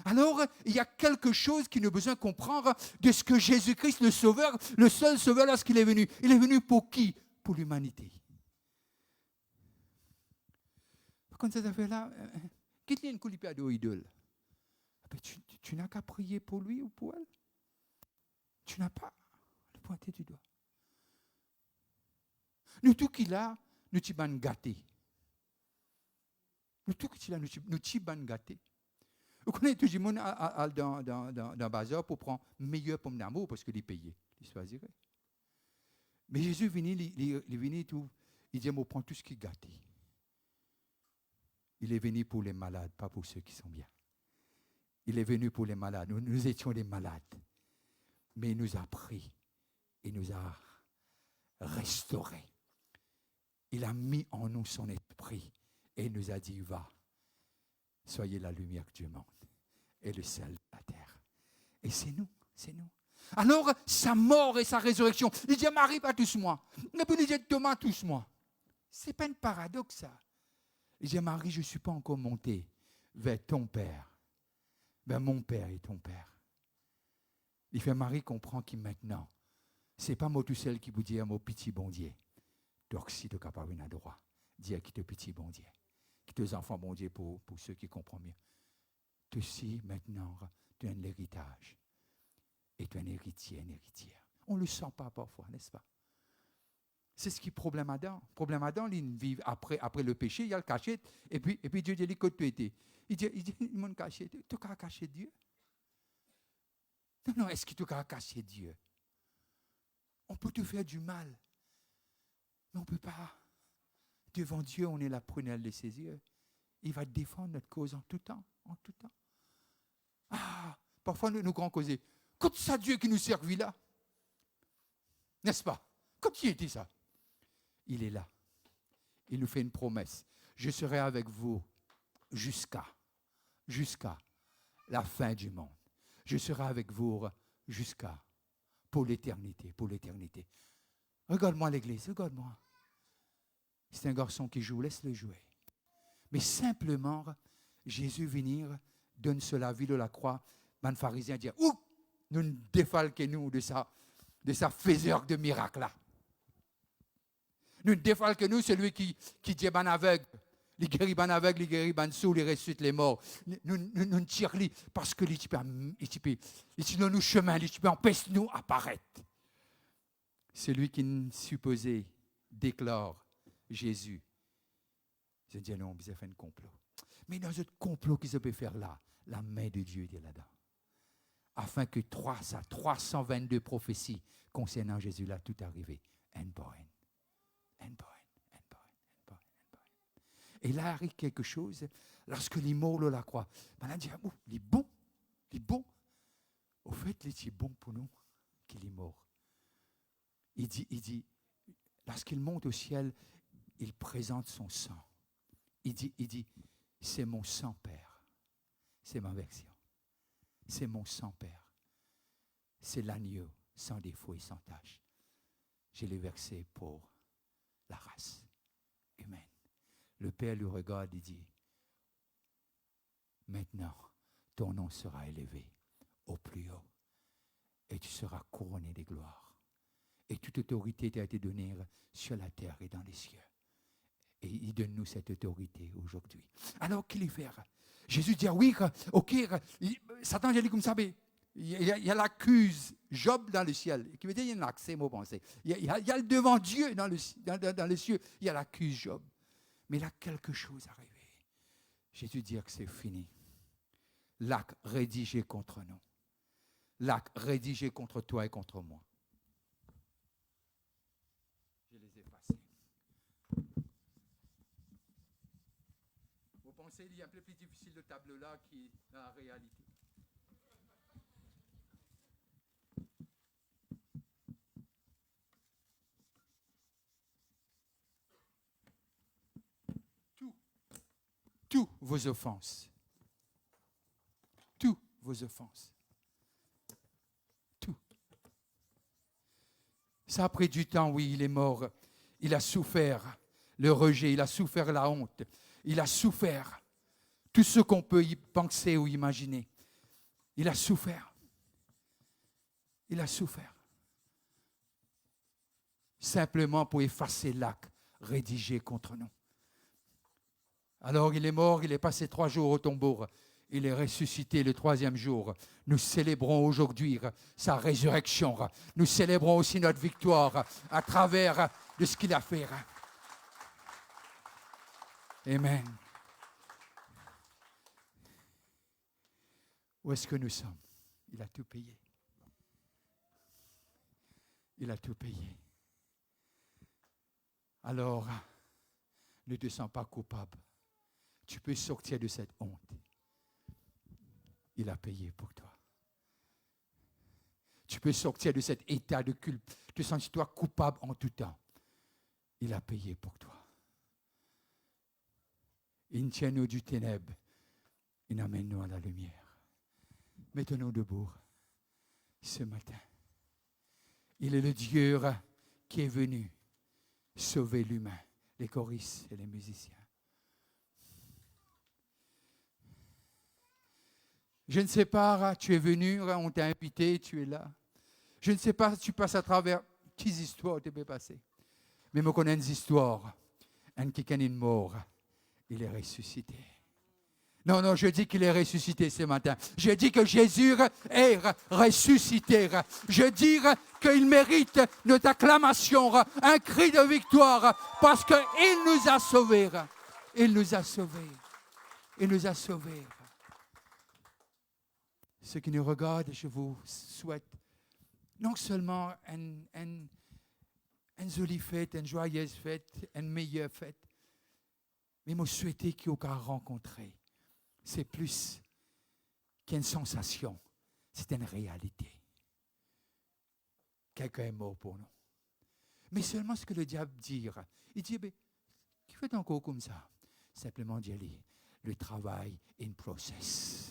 Alors, il y a quelque chose qui nous a besoin de comprendre de ce que Jésus-Christ, le Sauveur, le seul Sauveur, lorsqu'il est venu. Il est venu pour qui? Pour l'humanité. Quand cette affaire-là, quitte une coulipée à deux idoles. Tu n'as qu'à prier pour lui ou pour elle. Tu n'as pas le pointer du doigt. Nous, tout qu'il a, nous t'y ban gâtés. Nous, tout qu'il a, nous t'y ban gâtés. Vous connaissez tout le monde dans le bazar pour prendre meilleur pomme d'amour parce qu'il est payé. Il choisirait. Mais Jésus est venu tout. Il dit, moi, prends tout ce qui est gâté. Il est venu pour les malades, pas pour ceux qui sont bien. Il est venu pour les malades. Nous étions des malades. Mais il nous a pris. Il nous a restaurés. Il a mis en nous son esprit. Et il nous a dit, va. soyez la lumière que Dieu montre et le sel de la terre. Et c'est nous, c'est nous. Alors, sa mort et sa résurrection, il dit à Marie, pas tous moi. Et puis il dit à Thomas, tous moi. Ce n'est pas un paradoxe, ça. Il dit à Marie, je ne suis pas encore monté vers ton Père, vers mon Père et ton Père. Il fait Marie comprend qu'il maintenant, ce n'est pas moi tout seul qui vous dit à mon petit bon Dieu. Donc, si tu es capable de droit, dire qui te petit bon Dieu, qui te enfants bon Dieu pour ceux qui comprennent mieux. Tu aussi, maintenant, tu as un héritage. Et tu es un héritier, une héritière. On ne le sent pas parfois, n'est-ce pas? C'est ce qui est problème Adam. Problème Adam, il vit après le péché, il y a le cachet. Et puis Dieu dit, que tu étais. Il dit, il m'a caché. Tu as caché Dieu? Non, est-ce que tu as caché Dieu? On peut te faire du mal, mais on ne peut pas. Devant Dieu, on est la prunelle de ses yeux. Il va défendre notre cause en tout temps, en tout temps. Ah, parfois nous grands causer. Quand c'est Dieu qui nous servit là, n'est-ce pas? Quand il était ça, il est là. Il nous fait une promesse. Je serai avec vous jusqu'à la fin du monde. Je serai avec vous pour l'éternité, pour l'éternité. Regarde-moi l'église, regarde-moi. C'est un garçon qui joue, laisse-le jouer. Mais simplement, Jésus venir, donne cela, vie de la croix, man pharisien dit, ouh, nous défalquons-nous de sa faiseur de miracles là. Nous défalquons-nous celui qui dit ban aveugle, les guérit ban aveugle, les guérit ban sourd, les ressuscite les morts. Nous tirons parce que les nous chemin, les empêchent nous apparaître. Celui qui supposé déclare Jésus. Je dis non, vous avez fait un complot. Mais dans ce complot qui se peut faire là, la main de Dieu est là-dedans. Afin que 322 prophéties concernant Jésus là, tout arrivé. Et là arrive quelque chose, lorsque les morts la croix, on a dit, oh, il est bon. Au fait, il est bon pour nous qu'il est mort. Il dit, lorsqu'il monte au ciel, il présente son sang. Il dit, c'est mon sang, Père. C'est ma version. C'est mon sang, Père. C'est l'agneau sans défaut et sans tache. Je l'ai versé pour la race humaine. Le Père le regarde et dit, maintenant, ton nom sera élevé au plus haut et tu seras couronné de gloire. Et toute autorité t'a été donnée sur la terre et dans les cieux. Et il donne nous cette autorité aujourd'hui. Alors, qu'il y fait? Jésus dit, oui, ok, Satan, j'ai dit comme ça, mais il y a l'accuse Job dans le ciel, qui veut dire qu'il y a un accès, moi, pensez. Il y a le devant Dieu dans les cieux, il y a l'accuse Job. Mais là, quelque chose est arrivé. Jésus dit que c'est fini. L'acte rédigé contre nous. L'acte rédigé contre toi et contre moi. Je les ai effacés. Vous pensez qu'il y a un peu plus difficile le tableau là qui dans la réalité. Tous vos offenses. Tous vos offenses. Tout. Ça a pris du temps, oui, il est mort. Il a souffert le rejet, il a souffert la honte. Il a souffert tout ce qu'on peut y penser ou imaginer. Il a souffert. Il a souffert. Simplement pour effacer l'acte rédigé contre nous. Alors il est mort, il est passé 3 jours au tombeau. Il est ressuscité le 3e jour. Nous célébrons aujourd'hui sa résurrection. Nous célébrons aussi notre victoire à travers de ce qu'il a fait. Amen. Où est-ce que nous sommes? Il a tout payé. Il a tout payé. Alors, ne te sens pas coupable. Tu peux sortir de cette honte. Il a payé pour toi. Tu peux sortir de cet état de culte. Tu te sens toi coupable en tout temps. Il a payé pour toi. Il tient nous du ténèbre Il amène-nous à la lumière. Mettons-nous debout ce matin. Il est le Dieu qui est venu sauver l'humain, les choristes et les musiciens. Je ne sais pas, tu es venu, on t'a invité, tu es là. Je ne sais pas, tu passes à travers quelles histoires tu peux passer. Mais je connais une histoire. Un qui est mort, il est ressuscité. Non, je dis qu'il est ressuscité ce matin. Je dis que Jésus est ressuscité. Je dis qu'il mérite notre acclamation, un cri de victoire, parce qu'il nous a sauvés. Il nous a sauvés. Il nous a sauvés. Ceux qui nous regardent, je vous souhaite non seulement une jolie fête, une joyeuse fête, une meilleure fête, mais je souhaite qu'il y ait rencontré. C'est plus qu'une sensation, c'est une réalité. Quelqu'un est mort pour nous. Mais seulement ce que le diable dit, il dit, qui fait encore comme ça? Simplement dire, le travail in process.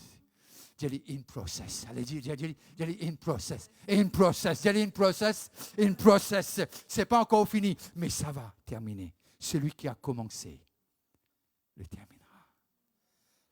Dire in process. Allez, dire in process. In process. Dire in process. In process. C'est pas encore fini, mais ça va terminer. Celui qui a commencé